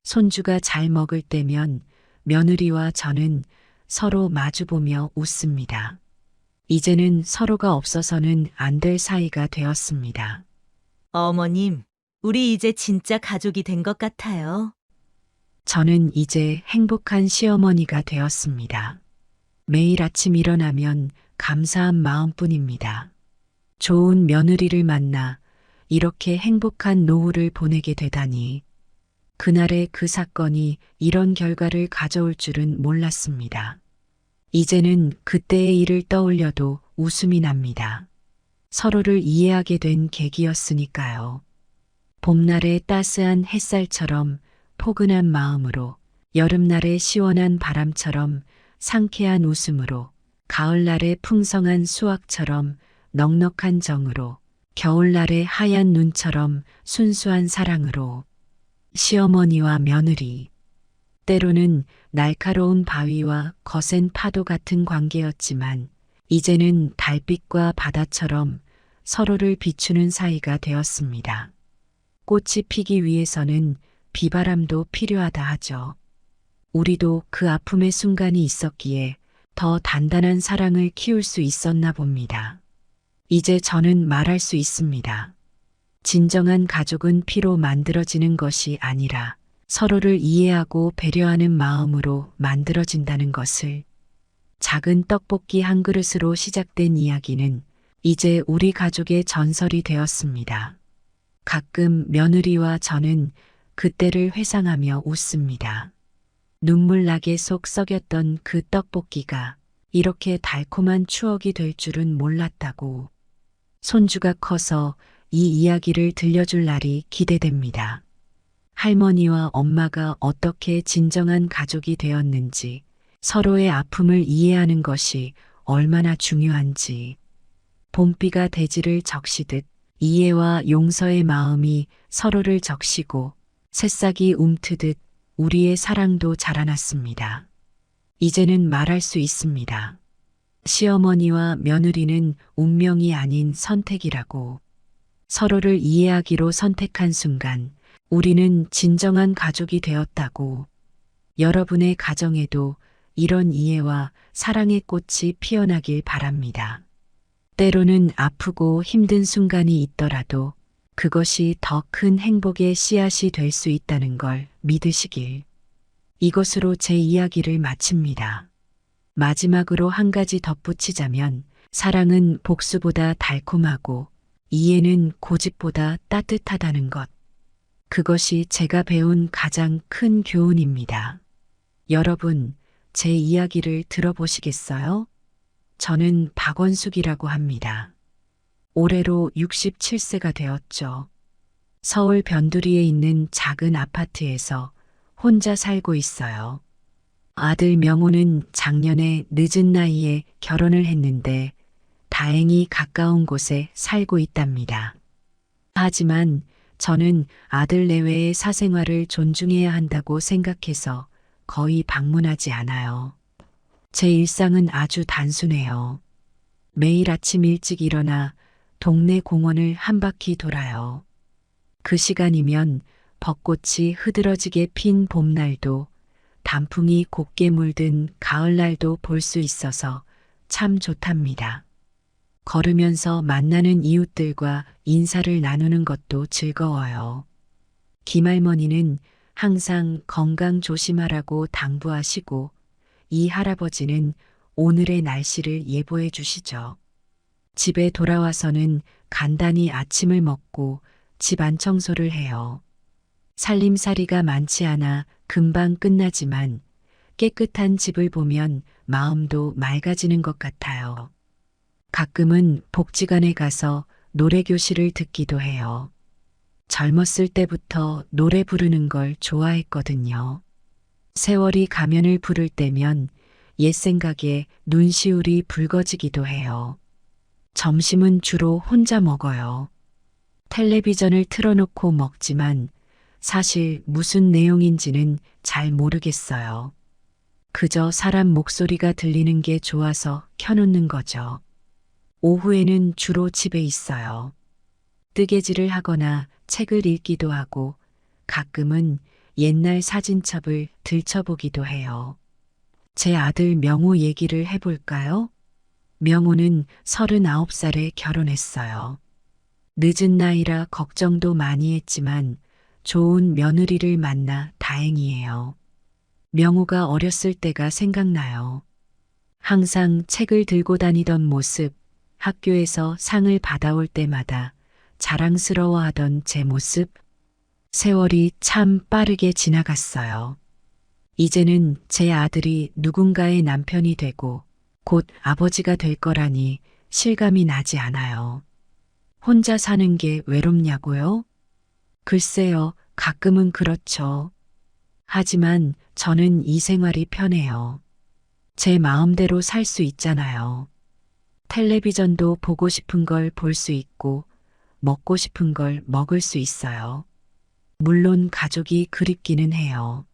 손주가 잘 먹을 때면 며느리와 저는 서로 마주보며 웃습니다. 이제는 서로가 없어서는 안 될 사이가 되었습니다. 어머님, 우리 이제 진짜 가족이 된 것 같아요. 저는 이제 행복한 시어머니가 되었습니다. 매일 아침 일어나면 감사한 마음뿐입니다. 좋은 며느리를 만나 이렇게 행복한 노후를 보내게 되다니. 그날의 그 사건이 이런 결과를 가져올 줄은 몰랐습니다. 이제는 그때의 일을 떠올려도 웃음이 납니다. 서로를 이해하게 된 계기였으니까요. 봄날의 따스한 햇살처럼 포근한 마음으로, 여름날의 시원한 바람처럼 상쾌한 웃음으로, 가을날의 풍성한 수확처럼 넉넉한 정으로, 겨울날의 하얀 눈처럼 순수한 사랑으로. 시어머니와 며느리, 때로는 날카로운 바위와 거센 파도 같은 관계였지만 이제는 달빛과 바다처럼 서로를 비추는 사이가 되었습니다. 꽃이 피기 위해서는 비바람도 필요하다 하죠. 우리도 그 아픔의 순간이 있었기에 더 단단한 사랑을 키울 수 있었나 봅니다. 이제 저는 말할 수 있습니다. 진정한 가족은 피로 만들어지는 것이 아니라 서로를 이해하고 배려하는 마음으로 만들어진다는 것을. 작은 떡볶이 한 그릇으로 시작된 이야기는 이제 우리 가족의 전설이 되었습니다. 가끔 며느리와 저는 그때를 회상하며 웃습니다. 눈물 나게 속 썩였던 그 떡볶이가 이렇게 달콤한 추억이 될 줄은 몰랐다고. 손주가 커서 이 이야기를 들려줄 날이 기대됩니다. 할머니와 엄마가 어떻게 진정한 가족이 되었는지, 서로의 아픔을 이해하는 것이 얼마나 중요한지. 봄비가 대지를 적시듯 이해와 용서의 마음이 서로를 적시고 새싹이 움트듯 우리의 사랑도 자라났습니다. 이제는 말할 수 있습니다. 시어머니와 며느리는 운명이 아닌 선택이라고. 서로를 이해하기로 선택한 순간 우리는 진정한 가족이 되었다고. 여러분의 가정에도 이런 이해와 사랑의 꽃이 피어나길 바랍니다. 때로는 아프고 힘든 순간이 있더라도 그것이 더 큰 행복의 씨앗이 될 수 있다는 걸 믿으시길. 이것으로 제 이야기를 마칩니다. 마지막으로 한 가지 덧붙이자면 사랑은 복수보다 달콤하고 이해는 고집보다 따뜻하다는 것. 그것이 제가 배운 가장 큰 교훈입니다. 여러분, 제 이야기를 들어보시겠어요? 저는 박원숙이라고 합니다. 올해로 67세가 되었죠. 서울 변두리에 있는 작은 아파트에서 혼자 살고 있어요. 아들 명호는 작년에 늦은 나이에 결혼을 했는데 다행히 가까운 곳에 살고 있답니다. 하지만 저는 아들 내외의 사생활을 존중해야 한다고 생각해서 거의 방문하지 않아요. 제 일상은 아주 단순해요. 매일 아침 일찍 일어나 동네 공원을 한 바퀴 돌아요. 그 시간이면 벚꽃이 흐드러지게 핀 봄날도 단풍이 곱게 물든 가을날도 볼 수 있어서 참 좋답니다. 걸으면서 만나는 이웃들과 인사를 나누는 것도 즐거워요. 김할머니는 항상 건강 조심하라고 당부하시고 이 할아버지는 오늘의 날씨를 예보해 주시죠. 집에 돌아와서는 간단히 아침을 먹고 집 안 청소를 해요. 살림살이가 많지 않아 금방 끝나지만 깨끗한 집을 보면 마음도 맑아지는 것 같아요. 가끔은 복지관에 가서 노래교실을 듣기도 해요. 젊었을 때부터 노래 부르는 걸 좋아했거든요. 세월이 가면을 부를 때면 옛 생각에 눈시울이 붉어지기도 해요. 점심은 주로 혼자 먹어요. 텔레비전을 틀어놓고 먹지만 사실 무슨 내용인지는 잘 모르겠어요. 그저 사람 목소리가 들리는 게 좋아서 켜놓는 거죠. 오후에는 주로 집에 있어요. 뜨개질을 하거나 책을 읽기도 하고 가끔은 옛날 사진첩을 들춰보기도 해요. 제 아들 명호 얘기를 해볼까요? 명호는 39살에 결혼했어요. 늦은 나이라 걱정도 많이 했지만 좋은 며느리를 만나 다행이에요. 명호가 어렸을 때가 생각나요. 항상 책을 들고 다니던 모습, 학교에서 상을 받아올 때마다 자랑스러워하던 제 모습. 세월이 참 빠르게 지나갔어요. 이제는 제 아들이 누군가의 남편이 되고 곧 아버지가 될 거라니 실감이 나지 않아요. 혼자 사는 게 외롭냐고요? 글쎄요, 가끔은 그렇죠. 하지만 저는 이 생활이 편해요. 제 마음대로 살 수 있잖아요. 텔레비전도 보고 싶은 걸 볼 수 있고 먹고 싶은 걸 먹을 수 있어요. 물론 가족이 그립기는 해요.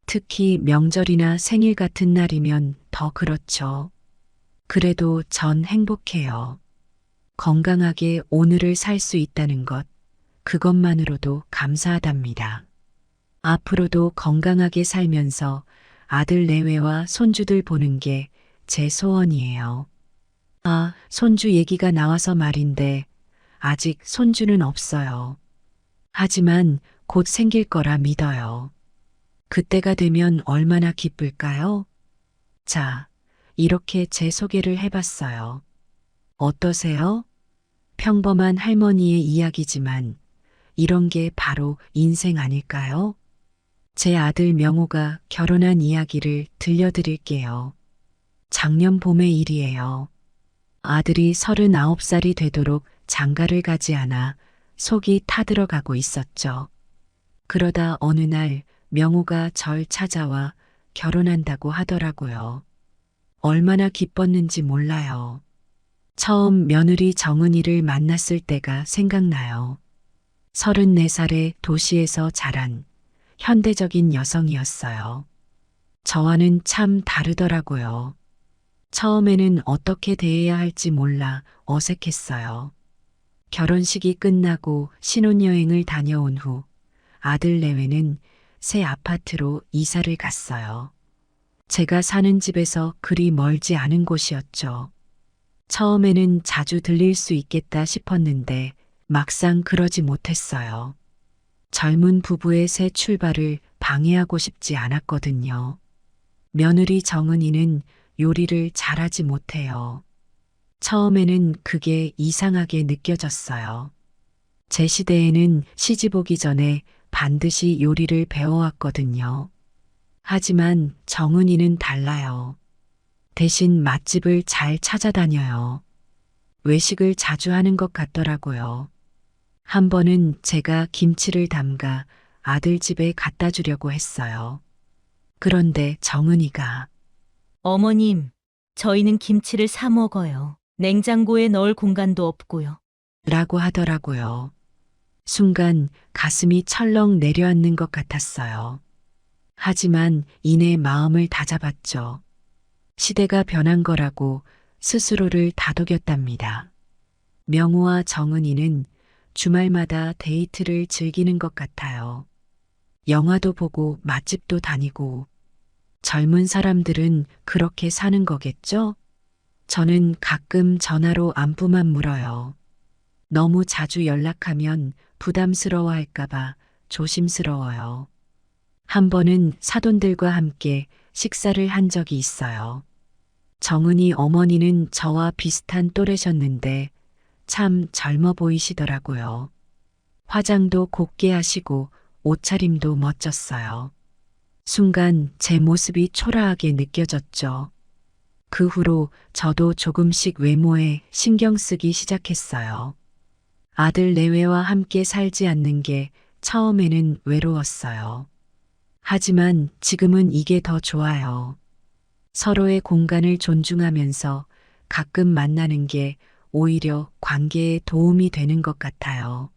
특히 명절이나 생일 같은 날이면 더 그렇죠. 그래도 전 행복해요. 건강하게 오늘을 살 수 있다는 것, 그것만으로도 감사하답니다. 앞으로도 건강하게 살면서 아들 내외와 손주들 보는 게 제 소원이에요. 아, 손주 얘기가 나와서 말인데 아직 손주는 없어요. 하지만 곧 생길 거라 믿어요. 그때가 되면 얼마나 기쁠까요? 자, 이렇게 제 소개를 해봤어요. 어떠세요? 평범한 할머니의 이야기지만 이런 게 바로 인생 아닐까요? 제 아들 명호가 결혼한 이야기를 들려드릴게요. 작년 봄의 일이에요. 아들이 39살이 되도록 장가를 가지 않아 속이 타들어가고 있었죠. 그러다 어느 날 명호가 절 찾아와 결혼한다고 하더라고요. 얼마나 기뻤는지 몰라요. 처음 며느리 정은이를 만났을 때가 생각나요. 34살에 도시에서 자란 현대적인 여성이었어요. 저와는 참 다르더라고요. 처음에는 어떻게 대해야 할지 몰라 어색했어요. 결혼식이 끝나고 신혼여행을 다녀온 후 아들 내외는 새 아파트로 이사를 갔어요. 제가 사는 집에서 그리 멀지 않은 곳이었죠. 처음에는 자주 들릴 수 있겠다 싶었는데 막상 그러지 못했어요. 젊은 부부의 새 출발을 방해하고 싶지 않았거든요. 며느리 정은이는 요리를 잘하지 못해요. 처음에는 그게 이상하게 느껴졌어요. 제 시대에는 시집 오기 전에 반드시 요리를 배워왔거든요. 하지만 정은이는 달라요. 대신 맛집을 잘 찾아다녀요. 외식을 자주 하는 것 같더라고요. 한 번은 제가 김치를 담가 아들 집에 갖다 주려고 했어요. 그런데 정은이가 어머님, 저희는 김치를 사 먹어요. 냉장고에 넣을 공간도 없고요. 라고 하더라고요. 순간 가슴이 철렁 내려앉는 것 같았어요. 하지만 이내 마음을 다잡았죠. 시대가 변한 거라고 스스로를 다독였답니다. 명우와 정은이는 주말마다 데이트를 즐기는 것 같아요. 영화도 보고 맛집도 다니고 젊은 사람들은 그렇게 사는 거겠죠? 저는 가끔 전화로 안부만 물어요. 너무 자주 연락하면 부담스러워할까봐 조심스러워요. 한 번은 사돈들과 함께 식사를 한 적이 있어요. 정은이 어머니는 저와 비슷한 또래셨는데 참 젊어 보이시더라고요. 화장도 곱게 하시고 옷차림도 멋졌어요. 순간 제 모습이 초라하게 느껴졌죠. 그 후로 저도 조금씩 외모에 신경 쓰기 시작했어요. 아들 내외와 함께 살지 않는 게 처음에는 외로웠어요. 하지만 지금은 이게 더 좋아요. 서로의 공간을 존중하면서 가끔 만나는 게 오히려 관계에 도움이 되는 것 같아요.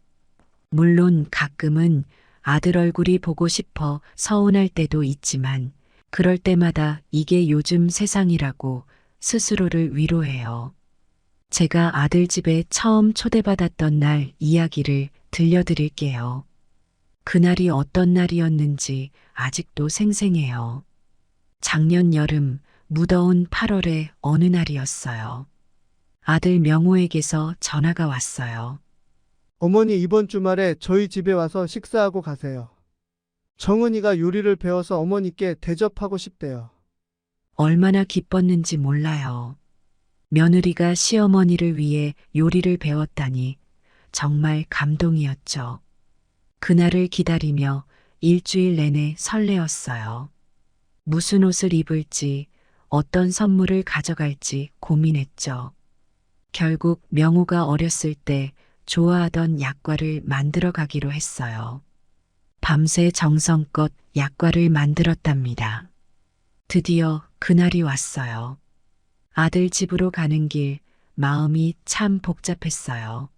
물론 가끔은 아들 얼굴이 보고 싶어 서운할 때도 있지만 그럴 때마다 이게 요즘 세상이라고 스스로를 위로해요. 제가 아들 집에 처음 초대받았던 날 이야기를 들려드릴게요. 그날이 어떤 날이었는지 아직도 생생해요. 작년 여름 무더운 8월의 어느 날이었어요. 아들 명호에게서 전화가 왔어요. 어머니 이번 주말에 저희 집에 와서 식사하고 가세요. 정은이가 요리를 배워서 어머니께 대접하고 싶대요. 얼마나 기뻤는지 몰라요. 며느리가 시어머니를 위해 요리를 배웠다니 정말 감동이었죠. 그날을 기다리며 일주일 내내 설레었어요. 무슨 옷을 입을지, 어떤 선물을 가져갈지 고민했죠. 결국 명호가 어렸을 때 좋아하던 약과를 만들어 가기로 했어요. 밤새 정성껏 약과를 만들었답니다. 드디어 그날이 왔어요. 아들 집으로 가는 길 마음이 참 복잡했어요.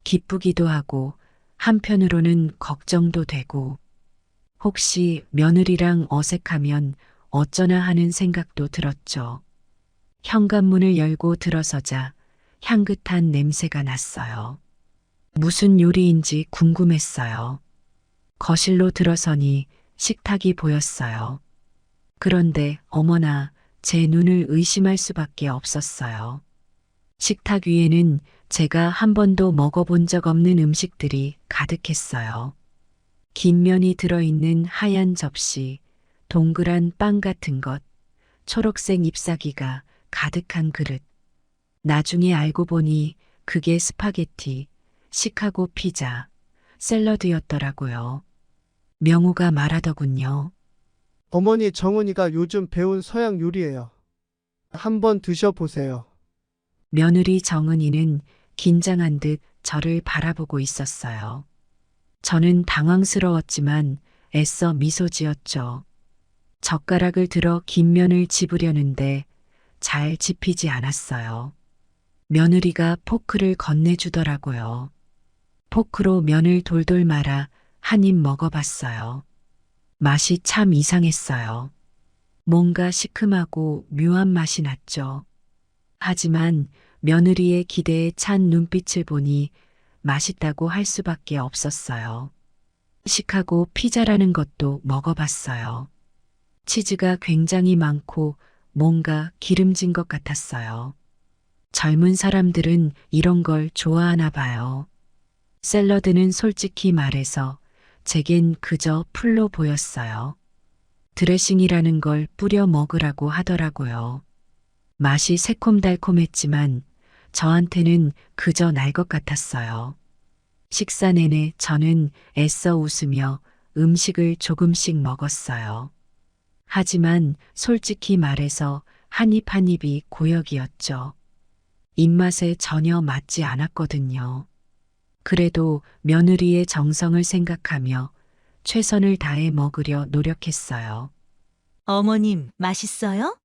기쁘기도 하고 한편으로는 걱정도 되고 혹시 며느리랑 어색하면 어쩌나 하는 생각도 들었죠. 현관문을 열고 들어서자 향긋한 냄새가 났어요. 무슨 요리인지 궁금했어요. 거실로 들어서니 식탁이 보였어요. 그런데 어머나 제 눈을 의심할 수밖에 없었어요. 식탁 위에는 제가 한 번도 먹어본 적 없는 음식들이 가득했어요. 긴 면이 들어있는 하얀 접시, 동그란 빵 같은 것, 초록색 잎사귀가 가득한 그릇. 나중에 알고 보니 그게 스파게티, 시카고 피자, 샐러드였더라고요. 명호가 말하더군요. 어머니 정은이가 요즘 배운 서양 요리예요. 한번 드셔보세요. 며느리 정은이는 긴장한 듯 저를 바라보고 있었어요. 저는 당황스러웠지만 애써 미소 지었죠. 젓가락을 들어 긴 면을 집으려는데 잘 집히지 않았어요. 며느리가 포크를 건네주더라고요. 포크로 면을 돌돌 말아 한 입 먹어봤어요. 맛이 참 이상했어요. 뭔가 시큼하고 묘한 맛이 났죠. 하지만 며느리의 기대에 찬 눈빛을 보니 맛있다고 할 수밖에 없었어요. 시카고 피자라는 것도 먹어봤어요. 치즈가 굉장히 많고 뭔가 기름진 것 같았어요. 젊은 사람들은 이런 걸 좋아하나 봐요. 샐러드는 솔직히 말해서 제겐 그저 풀로 보였어요. 드레싱이라는 걸 뿌려 먹으라고 하더라고요. 맛이 새콤달콤했지만 저한테는 그저 날 것 같았어요. 식사 내내 저는 애써 웃으며 음식을 조금씩 먹었어요. 하지만 솔직히 말해서 한 입 한 입이 고역이었죠. 입맛에 전혀 맞지 않았거든요. 그래도 며느리의 정성을 생각하며 최선을 다해 먹으려 노력했어요. 어머님, 맛있어요?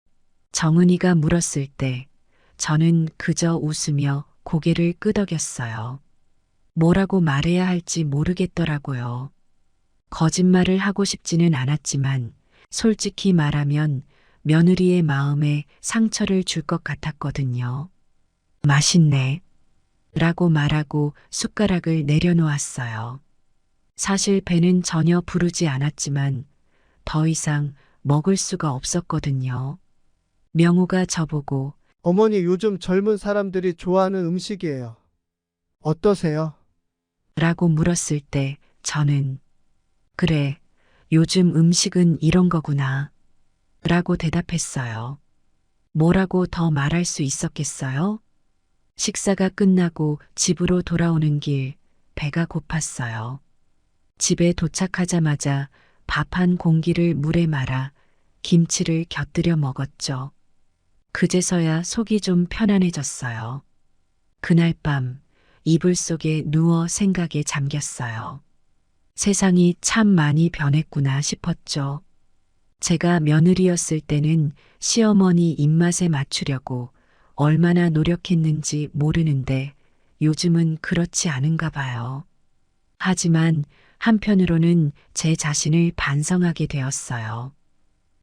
정은이가 물었을 때 저는 그저 웃으며 고개를 끄덕였어요. 뭐라고 말해야 할지 모르겠더라고요. 거짓말을 하고 싶지는 않았지만 솔직히 말하면 며느리의 마음에 상처를 줄 것 같았거든요. 맛있네. 라고 말하고 숟가락을 내려놓았어요. 사실 배는 전혀 부르지 않았지만 더 이상 먹을 수가 없었거든요. 명우가 저보고 어머니 요즘 젊은 사람들이 좋아하는 음식이에요. 어떠세요? 라고 물었을 때 저는 그래, 요즘 음식은 이런 거구나. 라고 대답했어요. 뭐라고 더 말할 수 있었겠어요? 식사가 끝나고 집으로 돌아오는 길 배가 고팠어요. 집에 도착하자마자 밥 한 공기를 물에 말아 김치를 곁들여 먹었죠. 그제서야 속이 좀 편안해졌어요. 그날 밤 이불 속에 누워 생각에 잠겼어요. 세상이 참 많이 변했구나 싶었죠. 제가 며느리였을 때는 시어머니 입맛에 맞추려고 얼마나 노력했는지 모르는데 요즘은 그렇지 않은가 봐요. 하지만 한편으로는 제 자신을 반성하게 되었어요.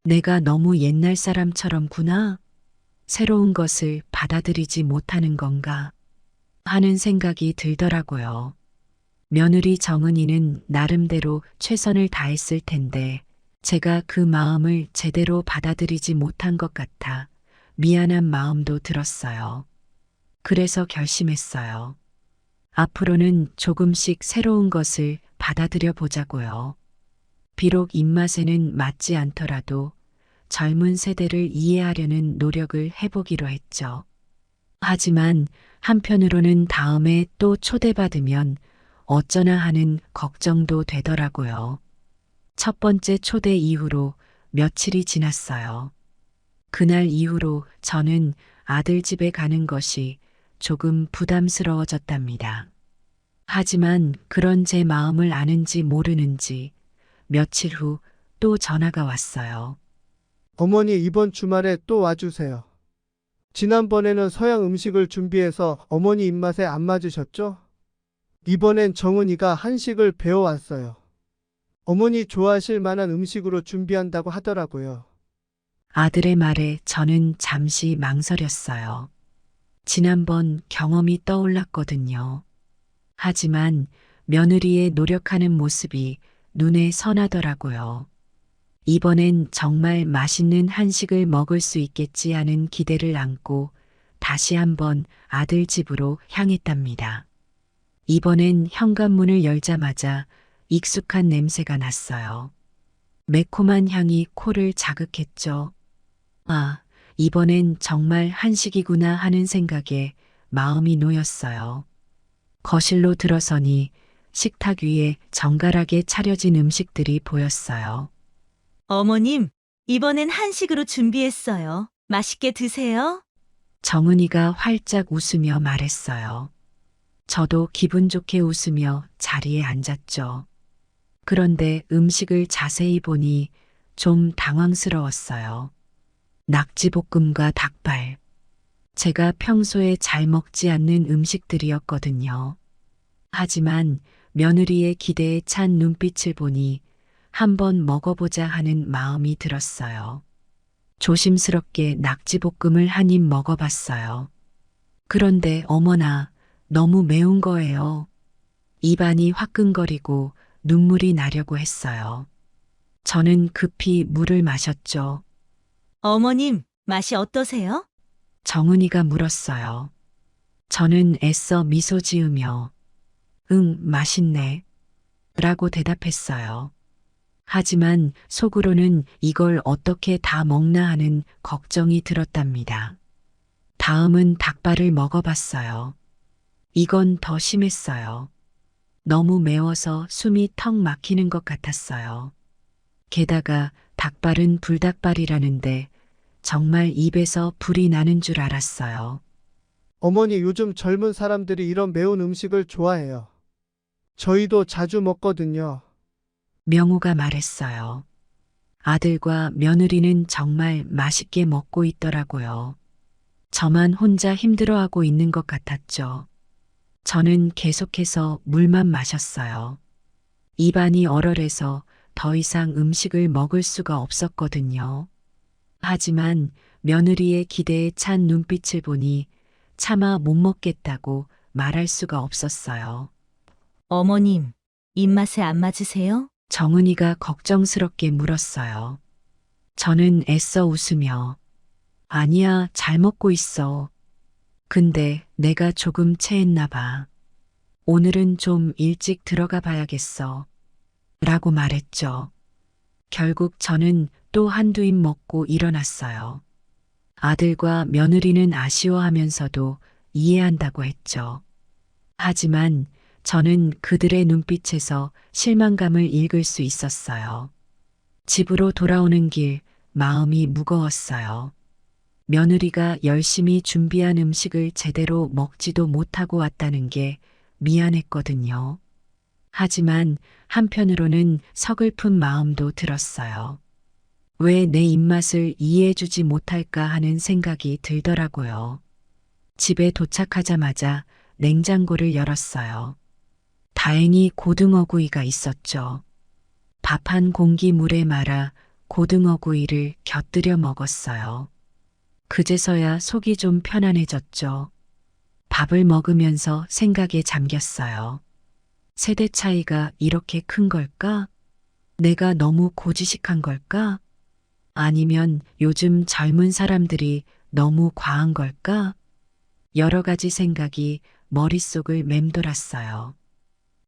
내가 너무 옛날 사람처럼구나. 새로운 것을 받아들이지 못하는 건가 하는 생각이 들더라고요. 며느리 정은이는 나름대로 최선을 다했을 텐데 제가 그 마음을 제대로 받아들이지 못한 것 같아 미안한 마음도 들었어요. 그래서 결심했어요. 앞으로는 조금씩 새로운 것을 받아들여 보자고요. 비록 입맛에는 맞지 않더라도 젊은 세대를 이해하려는 노력을 해보기로 했죠. 하지만 한편으로는 다음에 또 초대받으면 어쩌나 하는 걱정도 되더라고요. 첫 번째 초대 이후로 며칠이 지났어요. 그날 이후로 저는 아들 집에 가는 것이 조금 부담스러워졌답니다. 하지만 그런 제 마음을 아는지 모르는지 며칠 후 또 전화가 왔어요. 어머니 이번 주말에 또 와주세요. 지난번에는 서양 음식을 준비해서 어머니 입맛에 안 맞으셨죠? 이번엔 정은이가 한식을 배워왔어요. 어머니 좋아하실 만한 음식으로 준비한다고 하더라고요. 아들의 말에 저는 잠시 망설였어요. 지난번 경험이 떠올랐거든요. 하지만 며느리의 노력하는 모습이 눈에 선하더라고요. 이번엔 정말 맛있는 한식을 먹을 수 있겠지 하는 기대를 안고 다시 한번 아들 집으로 향했답니다. 이번엔 현관문을 열자마자 익숙한 냄새가 났어요. 매콤한 향이 코를 자극했죠. 아, 이번엔 정말 한식이구나 하는 생각에 마음이 놓였어요. 거실로 들어서니 식탁 위에 정갈하게 차려진 음식들이 보였어요. 어머님, 이번엔 한식으로 준비했어요. 맛있게 드세요. 정은이가 활짝 웃으며 말했어요. 저도 기분 좋게 웃으며 자리에 앉았죠. 그런데 음식을 자세히 보니 좀 당황스러웠어요. 낙지볶음과 닭발. 제가 평소에 잘 먹지 않는 음식들이었거든요. 하지만 며느리의 기대에 찬 눈빛을 보니 한번 먹어보자 하는 마음이 들었어요. 조심스럽게 낙지볶음을 한 입 먹어봤어요. 그런데 어머나, 너무 매운 거예요. 입안이 화끈거리고 눈물이 나려고 했어요. 저는 급히 물을 마셨죠. 어머님, 맛이 어떠세요? 정은이가 물었어요. 저는 애써 미소 지으며 응, 맛있네. 라고 대답했어요. 하지만 속으로는 이걸 어떻게 다 먹나 하는 걱정이 들었답니다. 다음은 닭발을 먹어봤어요. 이건 더 심했어요. 너무 매워서 숨이 턱 막히는 것 같았어요. 게다가 닭발은 불닭발이라는데 정말 입에서 불이 나는 줄 알았어요. 어머니, 요즘 젊은 사람들이 이런 매운 음식을 좋아해요. 저희도 자주 먹거든요. 명호가 말했어요. 아들과 며느리는 정말 맛있게 먹고 있더라고요. 저만 혼자 힘들어하고 있는 것 같았죠. 저는 계속해서 물만 마셨어요. 입안이 얼얼해서 더 이상 음식을 먹을 수가 없었거든요. 하지만 며느리의 기대에 찬 눈빛을 보니 차마 못 먹겠다고 말할 수가 없었어요. 어머님, 입맛에 안 맞으세요? 정은이가 걱정스럽게 물었어요. 저는 애써 웃으며 아니야, 잘 먹고 있어. 근데 내가 조금 체했나 봐. 오늘은 좀 일찍 들어가 봐야겠어. 라고 말했죠. 결국 저는 또 한두 입 먹고 일어났어요. 아들과 며느리는 아쉬워하면서도 이해한다고 했죠. 하지만 저는 그들의 눈빛에서 실망감을 읽을 수 있었어요. 집으로 돌아오는 길 마음이 무거웠어요. 며느리가 열심히 준비한 음식을 제대로 먹지도 못하고 왔다는 게 미안했거든요. 하지만 한편으로는 서글픈 마음도 들었어요. 왜 내 입맛을 이해해주지 못할까 하는 생각이 들더라고요. 집에 도착하자마자 냉장고를 열었어요. 다행히 고등어구이가 있었죠. 밥 한 공기 물에 말아 고등어구이를 곁들여 먹었어요. 그제서야 속이 좀 편안해졌죠. 밥을 먹으면서 생각에 잠겼어요. 세대 차이가 이렇게 큰 걸까? 내가 너무 고지식한 걸까? 아니면 요즘 젊은 사람들이 너무 과한 걸까? 여러 가지 생각이 머릿속을 맴돌았어요.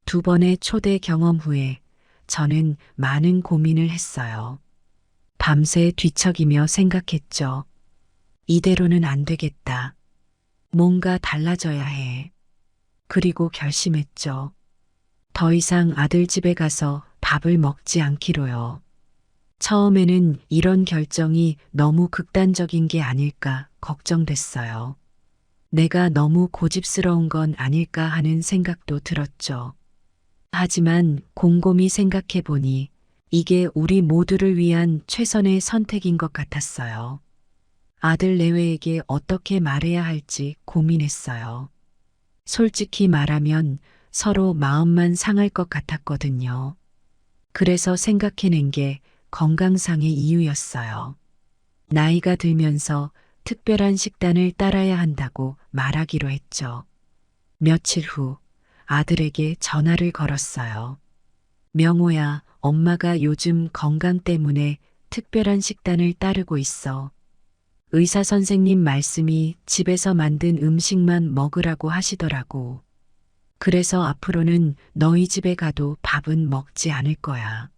2번의 초대 경험 후에 저는 많은 고민을 했어요. 밤새 뒤척이며 생각했죠. 이대로는 안 되겠다. 뭔가 달라져야 해. 그리고 결심했죠. 더 이상 아들 집에 가서 밥을 먹지 않기로요. 처음에는 이런 결정이 너무 극단적인 게 아닐까 걱정됐어요. 내가 너무 고집스러운 건 아닐까 하는 생각도 들었죠. 하지만 곰곰이 생각해 보니 이게 우리 모두를 위한 최선의 선택인 것 같았어요. 아들 내외에게 어떻게 말해야 할지 고민했어요. 솔직히 말하면 서로 마음만 상할 것 같았거든요. 그래서 생각해낸 게 건강상의 이유였어요. 나이가 들면서 특별한 식단을 따라야 한다고 말하기로 했죠. 며칠 후 아들에게 전화를 걸었어요. 명호야, 엄마가 요즘 건강 때문에 특별한 식단을 따르고 있어. 의사 선생님 말씀이 집에서 만든 음식만 먹으라고 하시더라고. 그래서 앞으로는 너희 집에 가도 밥은 먹지 않을 거야.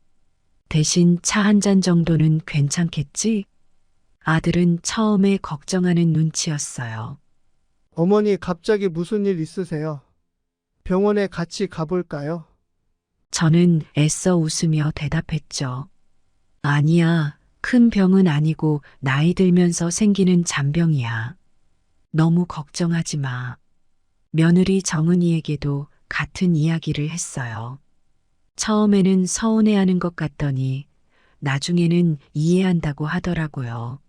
대신 차 한 잔 정도는 괜찮겠지? 아들은 처음에 걱정하는 눈치였어요. 어머니, 갑자기 무슨 일 있으세요? 병원에 같이 가볼까요? 저는 애써 웃으며 대답했죠. 아니야, 큰 병은 아니고 나이 들면서 생기는 잔병이야. 너무 걱정하지 마. 며느리 정은이에게도 같은 이야기를 했어요. 처음에는 서운해하는 것 같더니 나중에는 이해한다고 하더라고요.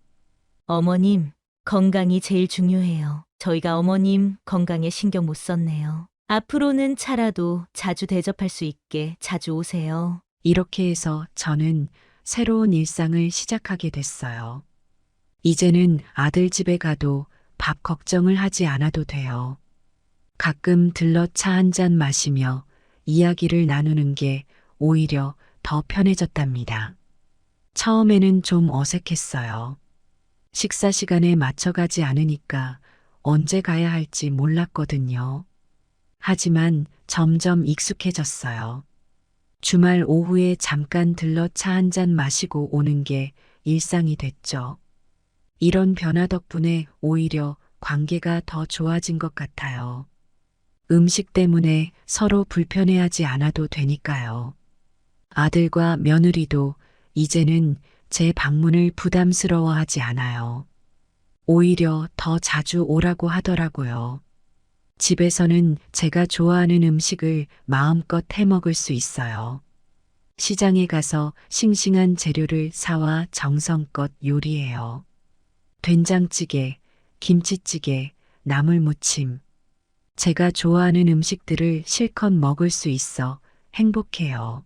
어머님, 건강이 제일 중요해요. 저희가 어머님 건강에 신경 못 썼네요. 앞으로는 차라도 자주 대접할 수 있게 자주 오세요. 이렇게 해서 저는 새로운 일상을 시작하게 됐어요. 이제는 아들 집에 가도 밥 걱정을 하지 않아도 돼요. 가끔 들러 차 한 잔 마시며 이야기를 나누는 게 오히려 더 편해졌답니다. 처음에는 좀 어색했어요. 식사 시간에 맞춰가지 않으니까 언제 가야 할지 몰랐거든요. 하지만 점점 익숙해졌어요. 주말 오후에 잠깐 들러 차 한 잔 마시고 오는 게 일상이 됐죠. 이런 변화 덕분에 오히려 관계가 더 좋아진 것 같아요. 음식 때문에 서로 불편해하지 않아도 되니까요. 아들과 며느리도 이제는 제 방문을 부담스러워하지 않아요. 오히려 더 자주 오라고 하더라고요. 집에서는 제가 좋아하는 음식을 마음껏 해 먹을 수 있어요. 시장에 가서 싱싱한 재료를 사와 정성껏 요리해요. 된장찌개, 김치찌개, 나물무침. 제가 좋아하는 음식들을 실컷 먹을 수 있어 행복해요.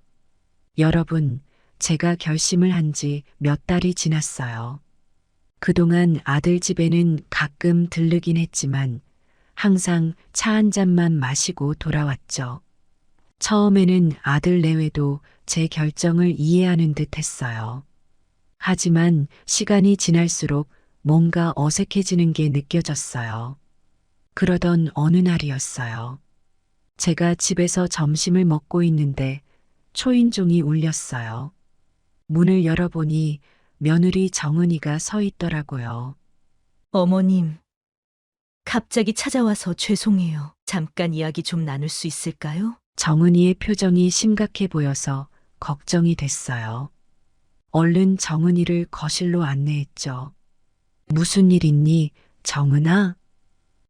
여러분, 제가 결심을 한 지 몇 달이 지났어요. 그동안 아들 집에는 가끔 들르긴 했지만 항상 차 한 잔만 마시고 돌아왔죠. 처음에는 아들 내외도 제 결정을 이해하는 듯 했어요. 하지만 시간이 지날수록 뭔가 어색해지는 게 느껴졌어요. 그러던 어느 날이었어요. 제가 집에서 점심을 먹고 있는데 초인종이 울렸어요. 문을 열어보니 며느리 정은이가 서 있더라고요. 어머님, 갑자기 찾아와서 죄송해요. 잠깐 이야기 좀 나눌 수 있을까요? 정은이의 표정이 심각해 보여서 걱정이 됐어요. 얼른 정은이를 거실로 안내했죠. 무슨 일 있니, 정은아?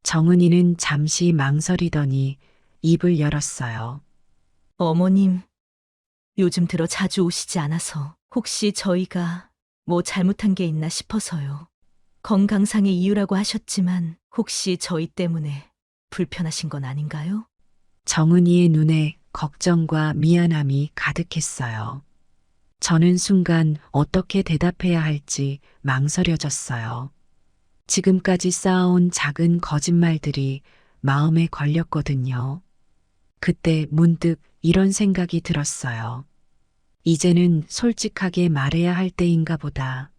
정은이는 잠시 망설이더니 입을 열었어요. 어머님, 요즘 들어 자주 오시지 않아서 혹시 저희가 뭐 잘못한 게 있나 싶어서요. 건강상의 이유라고 하셨지만 혹시 저희 때문에 불편하신 건 아닌가요? 정은이의 눈에 걱정과 미안함이 가득했어요. 저는 순간 어떻게 대답해야 할지 망설여졌어요. 지금까지 쌓아온 작은 거짓말들이 마음에 걸렸거든요. 그때 문득 이런 생각이 들었어요. 이제는 솔직하게 말해야 할 때인가 보다.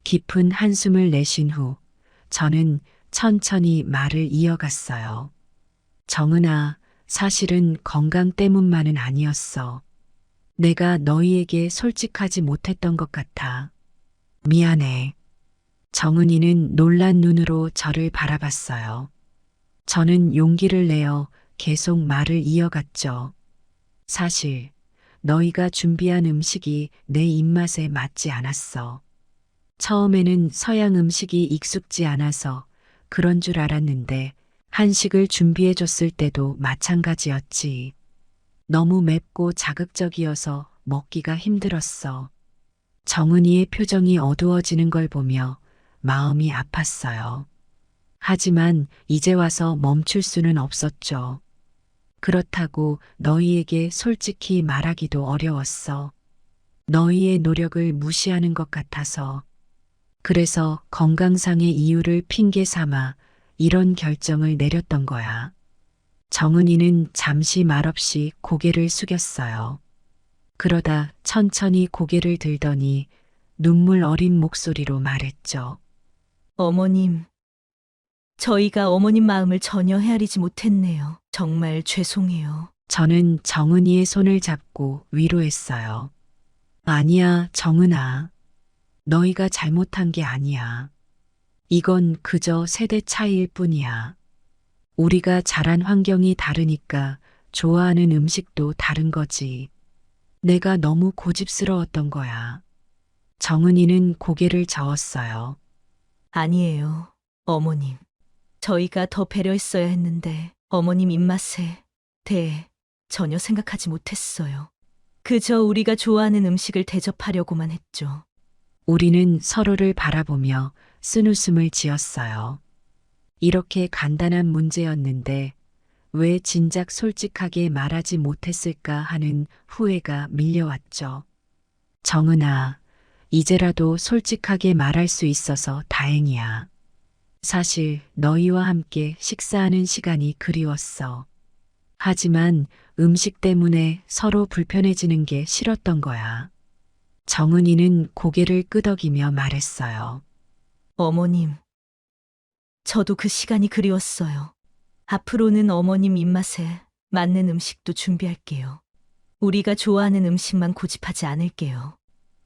깊은 한숨을 내쉰 후 저는 천천히 말을 이어갔어요. 정은아, 사실은 건강 때문만은 아니었어. 내가 너희에게 솔직하지 못했던 것 같아. 미안해. 정은이는 놀란 눈으로 저를 바라봤어요. 저는 용기를 내어 계속 말을 이어갔죠. 사실 너희가 준비한 음식이 내 입맛에 맞지 않았어. 처음에는 서양 음식이 익숙지 않아서 그런 줄 알았는데 한식을 준비해 줬을 때도 마찬가지였지. 너무 맵고 자극적이어서 먹기가 힘들었어. 정은이의 표정이 어두워지는 걸 보며 마음이 아팠어요. 하지만 이제 와서 멈출 수는 없었죠. 그렇다고 너희에게 솔직히 말하기도 어려웠어. 너희의 노력을 무시하는 것 같아서. 그래서 건강상의 이유를 핑계 삼아 이런 결정을 내렸던 거야. 정은이는 잠시 말없이 고개를 숙였어요. 그러다 천천히 고개를 들더니 눈물 어린 목소리로 말했죠. 어머님, 저희가 어머님 마음을 전혀 헤아리지 못했네요. 정말 죄송해요. 저는 정은이의 손을 잡고 위로했어요. 아니야, 정은아. 너희가 잘못한 게 아니야. 이건 그저 세대 차이일 뿐이야. 우리가 자란 환경이 다르니까 좋아하는 음식도 다른 거지. 내가 너무 고집스러웠던 거야. 정은이는 고개를 저었어요. 아니에요, 어머님. 저희가 더 배려했어야 했는데 어머님 입맛에 대해 전혀 생각하지 못했어요. 그저 우리가 좋아하는 음식을 대접하려고만 했죠. 우리는 서로를 바라보며 쓴웃음을 지었어요. 이렇게 간단한 문제였는데 왜 진작 솔직하게 말하지 못했을까 하는 후회가 밀려왔죠. 정은아, 이제라도 솔직하게 말할 수 있어서 다행이야. 사실 너희와 함께 식사하는 시간이 그리웠어. 하지만 음식 때문에 서로 불편해지는 게 싫었던 거야. 정은이는 고개를 끄덕이며 말했어요. 어머님, 저도 그 시간이 그리웠어요. 앞으로는 어머님 입맛에 맞는 음식도 준비할게요. 우리가 좋아하는 음식만 고집하지 않을게요.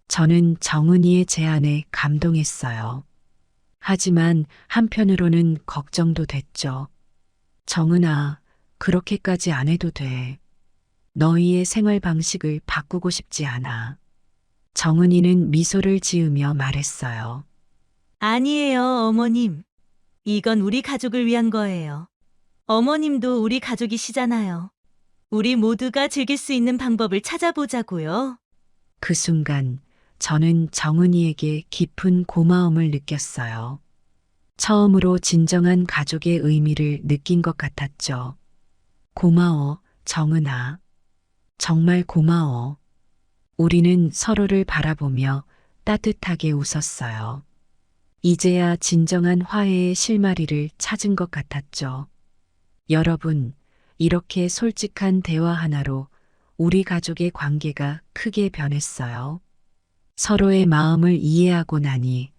저는 정은이의 제안에 감동했어요. 하지만 한편으로는 걱정도 됐죠. 정은아, 그렇게까지 안 해도 돼. 너희의 생활 방식을 바꾸고 싶지 않아. 정은이는 미소를 지으며 말했어요. 아니에요, 어머님. 이건 우리 가족을 위한 거예요. 어머님도 우리 가족이시잖아요. 우리 모두가 즐길 수 있는 방법을 찾아보자고요. 그 순간 저는 정은이에게 깊은 고마움을 느꼈어요. 처음으로 진정한 가족의 의미를 느낀 것 같았죠. 고마워, 정은아. 정말 고마워. 우리는 서로를 바라보며 따뜻하게 웃었어요. 이제야 진정한 화해의 실마리를 찾은 것 같았죠. 여러분, 이렇게 솔직한 대화 하나로 우리 가족의 관계가 크게 변했어요. 서로의 마음을 이해하고 나니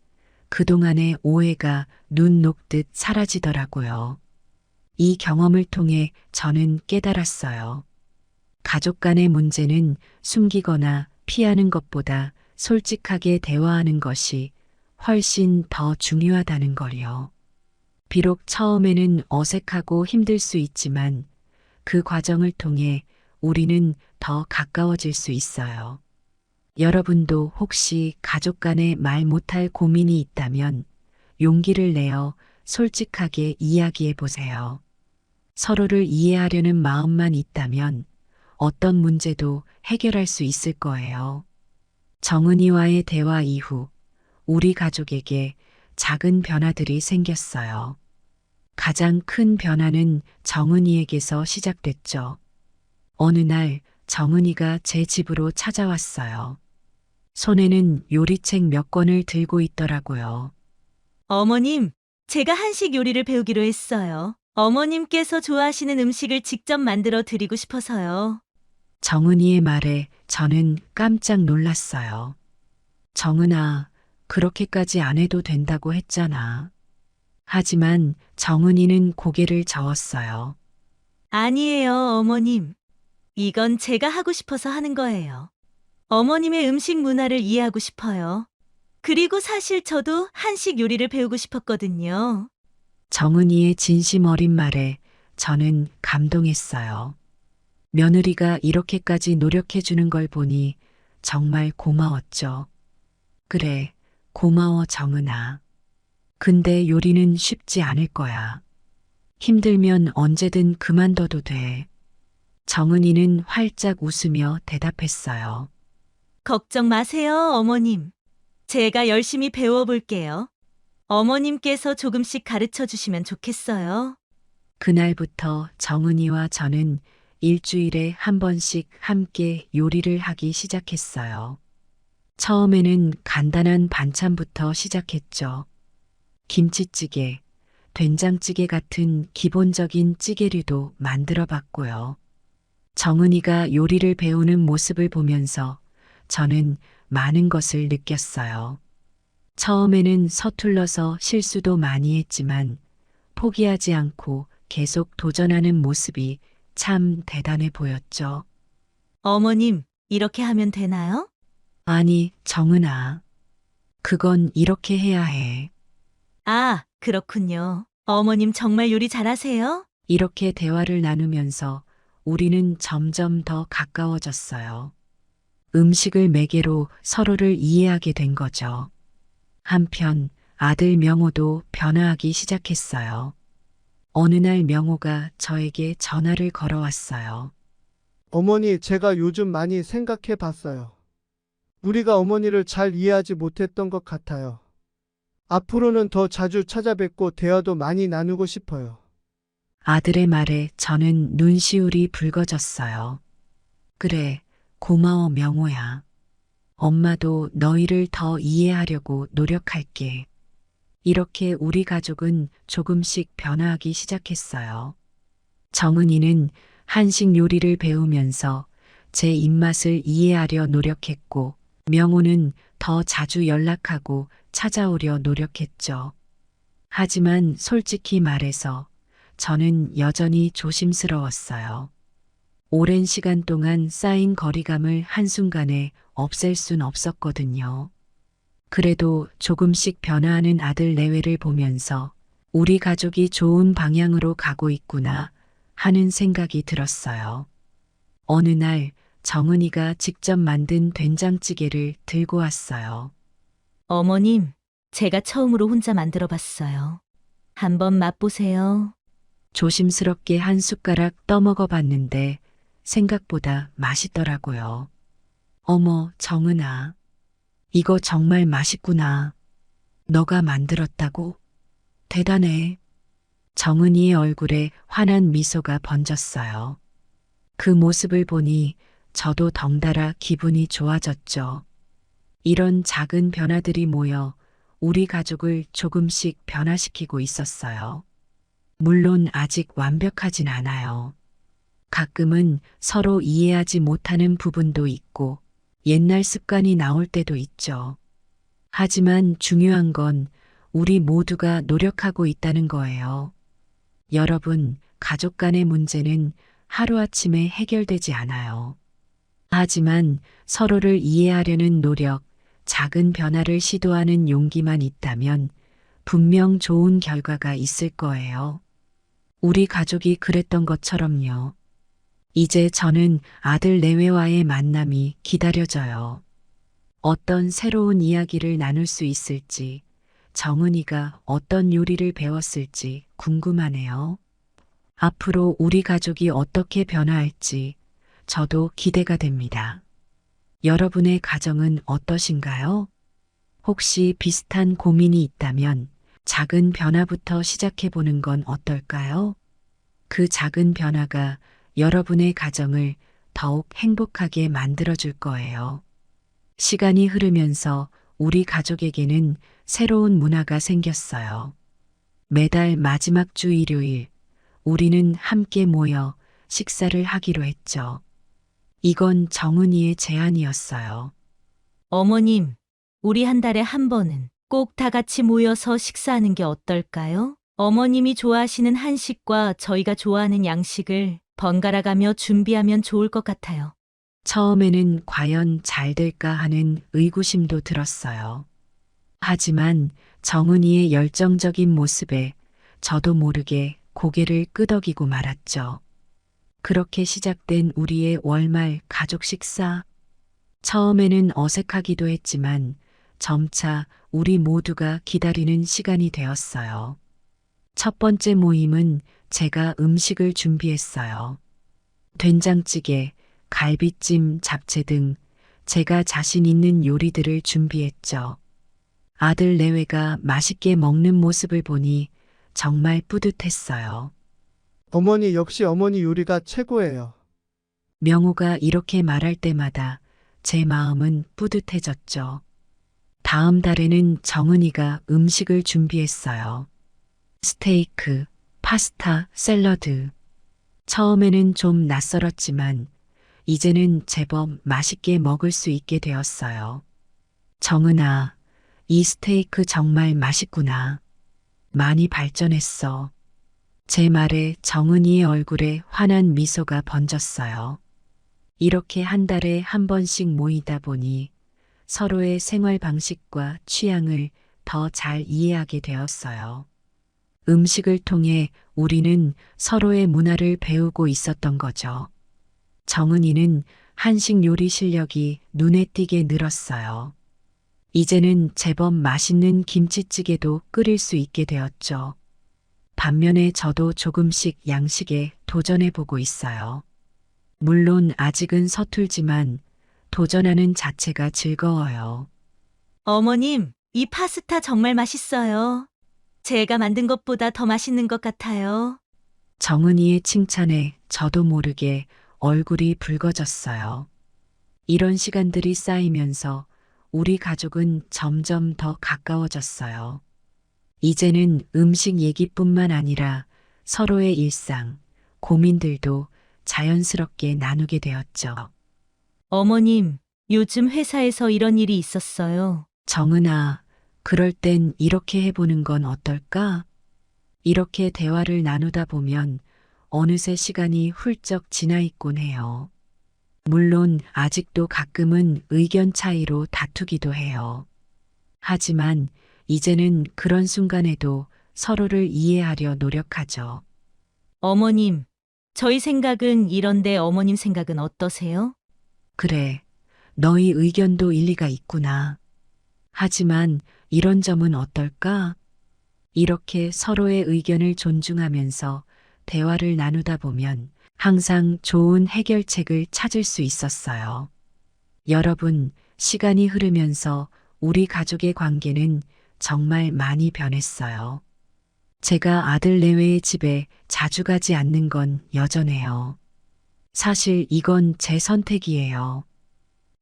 그동안의 오해가 눈 녹듯 사라지더라고요. 이 경험을 통해 저는 깨달았어요. 가족 간의 문제는 숨기거나 피하는 것보다 솔직하게 대화하는 것이 훨씬 더 중요하다는 걸요. 비록 처음에는 어색하고 힘들 수 있지만 그 과정을 통해 우리는 더 가까워질 수 있어요. 여러분도 혹시 가족 간에 말 못할 고민이 있다면 용기를 내어 솔직하게 이야기해 보세요. 서로를 이해하려는 마음만 있다면 어떤 문제도 해결할 수 있을 거예요. 정은이와의 대화 이후 우리 가족에게 작은 변화들이 생겼어요. 가장 큰 변화는 정은이에게서 시작됐죠. 어느 날 정은이가 제 집으로 찾아왔어요. 손에는 요리책 몇 권을 들고 있더라고요. 어머님, 제가 한식 요리를 배우기로 했어요. 어머님께서 좋아하시는 음식을 직접 만들어 드리고 싶어서요. 정은이의 말에 저는 깜짝 놀랐어요. 정은아, 그렇게까지 안 해도 된다고 했잖아. 하지만 정은이는 고개를 저었어요. 아니에요, 어머님. 이건 제가 하고 싶어서 하는 거예요. 어머님의 음식 문화를 이해하고 싶어요. 그리고 사실 저도 한식 요리를 배우고 싶었거든요. 정은이의 진심 어린 말에 저는 감동했어요. 며느리가 이렇게까지 노력해 주는 걸 보니 정말 고마웠죠. 그래, 고마워 정은아. 근데 요리는 쉽지 않을 거야. 힘들면 언제든 그만둬도 돼. 정은이는 활짝 웃으며 대답했어요. 걱정 마세요, 어머님. 제가 열심히 배워볼게요. 어머님께서 조금씩 가르쳐 주시면 좋겠어요. 그날부터 정은이와 저는 일주일에 한 번씩 함께 요리를 하기 시작했어요. 처음에는 간단한 반찬부터 시작했죠. 김치찌개, 된장찌개 같은 기본적인 찌개류도 만들어 봤고요. 정은이가 요리를 배우는 모습을 보면서 저는 많은 것을 느꼈어요. 처음에는 서툴러서 실수도 많이 했지만 포기하지 않고 계속 도전하는 모습이 참 대단해 보였죠. 어머님, 이렇게 하면 되나요? 아니, 정은아. 그건 이렇게 해야 해. 아, 그렇군요. 어머님 정말 요리 잘하세요? 이렇게 대화를 나누면서 우리는 점점 더 가까워졌어요. 음식을 매개로 서로를 이해하게 된 거죠. 한편 아들 명호도 변화하기 시작했어요. 어느 날 명호가 저에게 전화를 걸어왔어요. 어머니, 제가 요즘 많이 생각해 봤어요. 우리가 어머니를 잘 이해하지 못했던 것 같아요. 앞으로는 더 자주 찾아뵙고 대화도 많이 나누고 싶어요. 아들의 말에 저는 눈시울이 붉어졌어요. 그래, 고마워 명호야. 엄마도 너희를 더 이해하려고 노력할게. 이렇게 우리 가족은 조금씩 변화하기 시작했어요. 정은이는 한식 요리를 배우면서 제 입맛을 이해하려 노력했고, 명호는 더 자주 연락하고 찾아오려 노력했죠. 하지만 솔직히 말해서 저는 여전히 조심스러웠어요. 오랜 시간 동안 쌓인 거리감을 한순간에 없앨 순 없었거든요. 그래도 조금씩 변화하는 아들 내외를 보면서 우리 가족이 좋은 방향으로 가고 있구나 하는 생각이 들었어요. 어느 날 정은이가 직접 만든 된장찌개를 들고 왔어요. 어머님, 제가 처음으로 혼자 만들어 봤어요. 한번 맛보세요. 조심스럽게 한 숟가락 떠먹어 봤는데 생각보다 맛있더라고요. 어머, 정은아. 이거 정말 맛있구나. 너가 만들었다고? 대단해. 정은이의 얼굴에 환한 미소가 번졌어요. 그 모습을 보니 저도 덩달아 기분이 좋아졌죠. 이런 작은 변화들이 모여 우리 가족을 조금씩 변화시키고 있었어요. 물론 아직 완벽하진 않아요. 가끔은 서로 이해하지 못하는 부분도 있고 옛날 습관이 나올 때도 있죠. 하지만 중요한 건 우리 모두가 노력하고 있다는 거예요. 여러분, 가족 간의 문제는 하루아침에 해결되지 않아요. 하지만 서로를 이해하려는 노력, 작은 변화를 시도하는 용기만 있다면 분명 좋은 결과가 있을 거예요. 우리 가족이 그랬던 것처럼요. 이제 저는 아들 내외와의 만남이 기다려져요. 어떤 새로운 이야기를 나눌 수 있을지, 정은이가 어떤 요리를 배웠을지 궁금하네요. 앞으로 우리 가족이 어떻게 변화할지 저도 기대가 됩니다. 여러분의 가정은 어떠신가요? 혹시 비슷한 고민이 있다면 작은 변화부터 시작해보는 건 어떨까요? 그 작은 변화가 여러분의 가정을 더욱 행복하게 만들어줄 거예요. 시간이 흐르면서 우리 가족에게는 새로운 문화가 생겼어요. 매달 마지막 주 일요일, 우리는 함께 모여 식사를 하기로 했죠. 이건 정은이의 제안이었어요. 어머님, 우리 한 달에 한 번은 꼭 다 같이 모여서 식사하는 게 어떨까요? 어머님이 좋아하시는 한식과 저희가 좋아하는 양식을 번갈아가며 준비하면 좋을 것 같아요. 처음에는 과연 잘 될까 하는 의구심도 들었어요. 하지만 정은이의 열정적인 모습에 저도 모르게 고개를 끄덕이고 말았죠. 그렇게 시작된 우리의 월말 가족 식사. 처음에는 어색하기도 했지만 점차 우리 모두가 기다리는 시간이 되었어요. 첫 번째 모임은 제가 음식을 준비했어요. 된장찌개, 갈비찜, 잡채 등 제가 자신 있는 요리들을 준비했죠. 아들 내외가 맛있게 먹는 모습을 보니 정말 뿌듯했어요. 어머니, 역시 어머니 요리가 최고예요. 명호가 이렇게 말할 때마다 제 마음은 뿌듯해졌죠. 다음 달에는 정은이가 음식을 준비했어요. 스테이크, 파스타, 샐러드. 처음에는 좀 낯설었지만 이제는 제법 맛있게 먹을 수 있게 되었어요. 정은아, 이 스테이크 정말 맛있구나. 많이 발전했어. 제 말에 정은이의 얼굴에 환한 미소가 번졌어요. 이렇게 한 달에 한 번씩 모이다 보니 서로의 생활 방식과 취향을 더 잘 이해하게 되었어요. 음식을 통해 우리는 서로의 문화를 배우고 있었던 거죠. 정은이는 한식 요리 실력이 눈에 띄게 늘었어요. 이제는 제법 맛있는 김치찌개도 끓일 수 있게 되었죠. 반면에 저도 조금씩 양식에 도전해보고 있어요. 물론 아직은 서툴지만 도전하는 자체가 즐거워요. 어머님, 이 파스타 정말 맛있어요. 제가 만든 것보다 더 맛있는 것 같아요. 정은이의 칭찬에 저도 모르게 얼굴이 붉어졌어요. 이런 시간들이 쌓이면서 우리 가족은 점점 더 가까워졌어요. 이제는 음식 얘기뿐만 아니라 서로의 일상, 고민들도 자연스럽게 나누게 되었죠. 어머님, 요즘 회사에서 이런 일이 있었어요. 정은아, 그럴 땐 이렇게 해보는 건 어떨까? 이렇게 대화를 나누다 보면 어느새 시간이 훌쩍 지나 있곤 해요. 물론 아직도 가끔은 의견 차이로 다투기도 해요. 하지만 이제는 그런 순간에도 서로를 이해하려 노력하죠. 어머님, 저희 생각은 이런데 어머님 생각은 어떠세요? 그래, 너희 의견도 일리가 있구나. 하지만 이런 점은 어떨까? 이렇게 서로의 의견을 존중하면서 대화를 나누다 보면 항상 좋은 해결책을 찾을 수 있었어요. 여러분, 시간이 흐르면서 우리 가족의 관계는 정말 많이 변했어요. 제가 아들 내외의 집에 자주 가지 않는 건 여전해요. 사실 이건 제 선택이에요.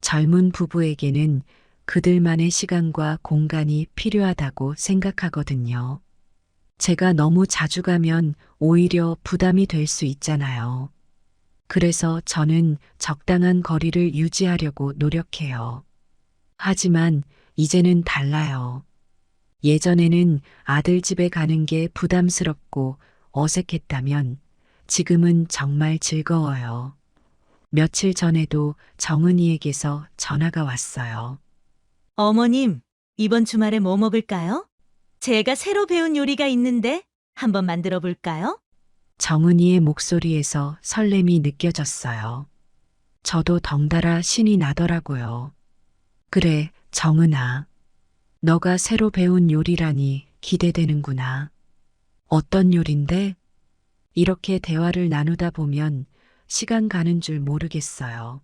젊은 부부에게는 그들만의 시간과 공간이 필요하다고 생각하거든요. 제가 너무 자주 가면 오히려 부담이 될 수 있잖아요. 그래서 저는 적당한 거리를 유지하려고 노력해요. 하지만 이제는 달라요. 예전에는 아들 집에 가는 게 부담스럽고 어색했다면 지금은 정말 즐거워요. 며칠 전에도 정은이에게서 전화가 왔어요. 어머님, 이번 주말에 뭐 먹을까요? 제가 새로 배운 요리가 있는데 한번 만들어 볼까요? 정은이의 목소리에서 설렘이 느껴졌어요. 저도 덩달아 신이 나더라고요. 그래, 정은아. 너가 새로 배운 요리라니 기대되는구나. 어떤 요린데? 이렇게 대화를 나누다 보면 시간 가는 줄 모르겠어요.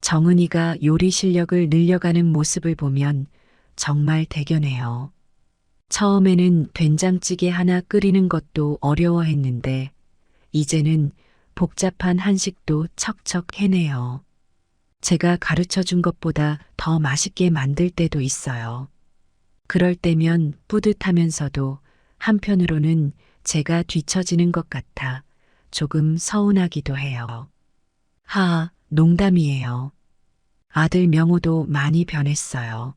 정은이가 요리 실력을 늘려가는 모습을 보면 정말 대견해요. 처음에는 된장찌개 하나 끓이는 것도 어려워했는데 이제는 복잡한 한식도 척척 해내요. 제가 가르쳐 준 것보다 더 맛있게 만들 때도 있어요. 그럴 때면 뿌듯하면서도 한편으로는 제가 뒤처지는 것 같아 조금 서운하기도 해요. 농담이에요. 아들 명호도 많이 변했어요.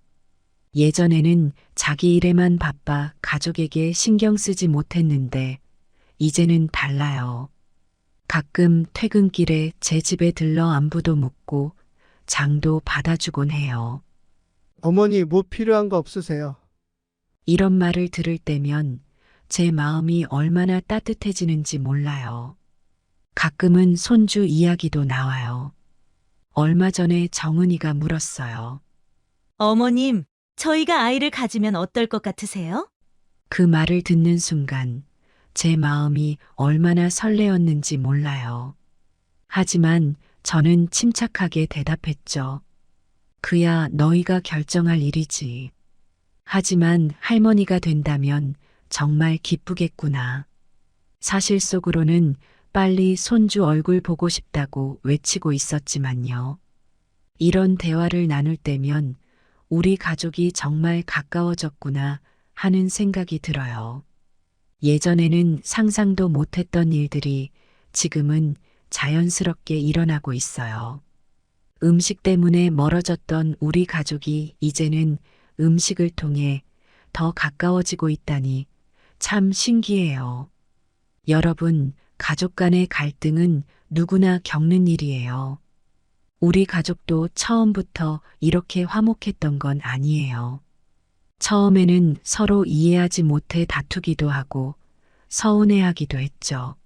예전에는 자기 일에만 바빠 가족에게 신경 쓰지 못했는데 이제는 달라요. 가끔 퇴근길에 제 집에 들러 안부도 묻고 장도 받아주곤 해요. 어머니 뭐 필요한 거 없으세요? 이런 말을 들을 때면 제 마음이 얼마나 따뜻해지는지 몰라요. 가끔은 손주 이야기도 나와요. 얼마 전에 정은이가 물었어요. 어머님, 저희가 아이를 가지면 어떨 것 같으세요? 그 말을 듣는 순간 제 마음이 얼마나 설레었는지 몰라요. 하지만 저는 침착하게 대답했죠. 그야 너희가 결정할 일이지. 하지만 할머니가 된다면 정말 기쁘겠구나. 사실 속으로는 빨리 손주 얼굴 보고 싶다고 외치고 있었지만요. 이런 대화를 나눌 때면 우리 가족이 정말 가까워졌구나 하는 생각이 들어요. 예전에는 상상도 못했던 일들이 지금은 자연스럽게 일어나고 있어요. 음식 때문에 멀어졌던 우리 가족이 이제는 음식을 통해 더 가까워지고 있다니 참 신기해요. 여러분, 가족 간의 갈등은 누구나 겪는 일이에요. 우리 가족도 처음부터 이렇게 화목했던 건 아니에요. 처음에는 서로 이해하지 못해 다투기도 하고 서운해하기도 했죠.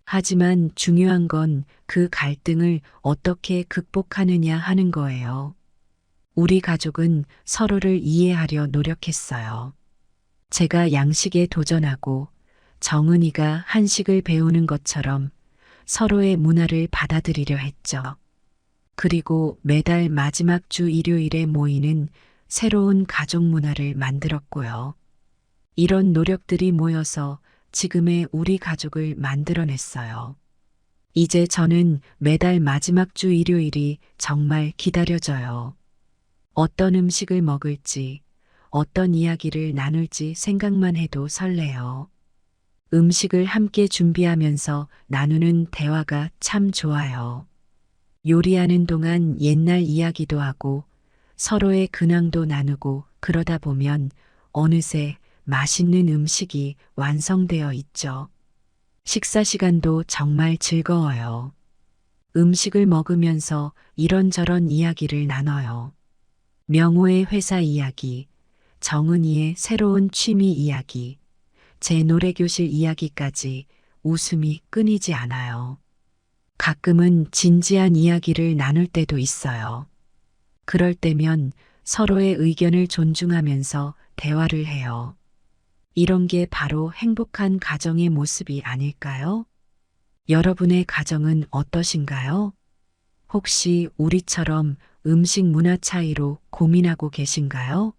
하지만 중요한 건 그 갈등을 어떻게 극복하느냐 하는 거예요. 우리 가족은 서로를 이해하려 노력했어요. 제가 양식에 도전하고 정은이가 한식을 배우는 것처럼 서로의 문화를 받아들이려 했죠. 그리고 매달 마지막 주 일요일에 모이는 새로운 가족 문화를 만들었고요. 이런 노력들이 모여서 지금의 우리 가족을 만들어냈어요. 이제 저는 매달 마지막 주 일요일이 정말 기다려져요. 어떤 음식을 먹을지, 어떤 이야기를 나눌지 생각만 해도 설레요. 음식을 함께 준비하면서 나누는 대화가 참 좋아요. 요리하는 동안 옛날 이야기도 하고 서로의 근황도 나누고 그러다 보면 어느새 맛있는 음식이 완성되어 있죠. 식사 시간도 정말 즐거워요. 음식을 먹으면서 이런저런 이야기를 나눠요. 명호의 회사 이야기, 정은이의 새로운 취미 이야기, 제 노래교실 이야기까지 웃음이 끊이지 않아요. 가끔은 진지한 이야기를 나눌 때도 있어요. 그럴 때면 서로의 의견을 존중하면서 대화를 해요. 이런 게 바로 행복한 가정의 모습이 아닐까요? 여러분의 가정은 어떠신가요? 혹시 우리처럼 음식 문화 차이로 고민하고 계신가요?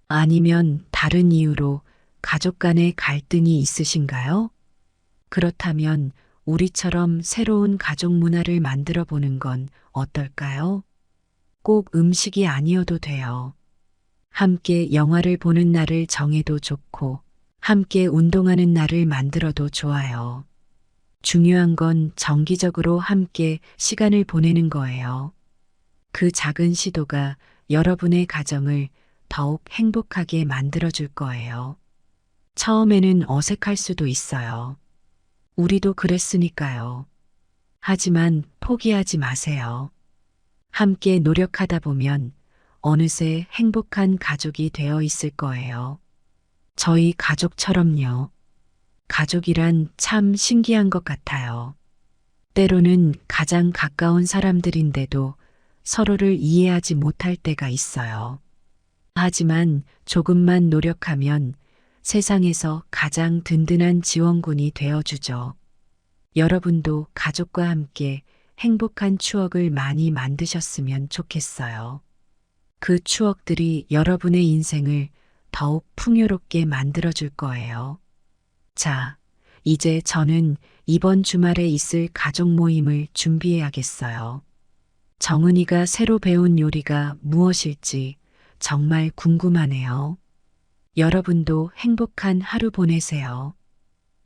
아니면 다른 이유로 가족 간의 갈등이 있으신가요? 그렇다면 우리처럼 새로운 가족 문화를 만들어 보는 건 어떨까요? 꼭 음식이 아니어도 돼요. 함께 영화를 보는 날을 정해도 좋고, 함께 운동하는 날을 만들어도 좋아요. 중요한 건 정기적으로 함께 시간을 보내는 거예요. 그 작은 시도가 여러분의 가정을 더욱 행복하게 만들어줄 거예요. 처음에는 어색할 수도 있어요. 우리도 그랬으니까요. 하지만 포기하지 마세요. 함께 노력하다 보면 어느새 행복한 가족이 되어 있을 거예요. 저희 가족처럼요. 가족이란 참 신기한 것 같아요. 때로는 가장 가까운 사람들인데도 서로를 이해하지 못할 때가 있어요. 하지만 조금만 노력하면 세상에서 가장 든든한 지원군이 되어주죠. 여러분도 가족과 함께 행복한 추억을 많이 만드셨으면 좋겠어요. 그 추억들이 여러분의 인생을 더욱 풍요롭게 만들어줄 거예요. 자, 이제 저는 이번 주말에 있을 가족 모임을 준비해야겠어요. 정은이가 새로 배운 요리가 무엇일지 정말 궁금하네요. 여러분도 행복한 하루 보내세요.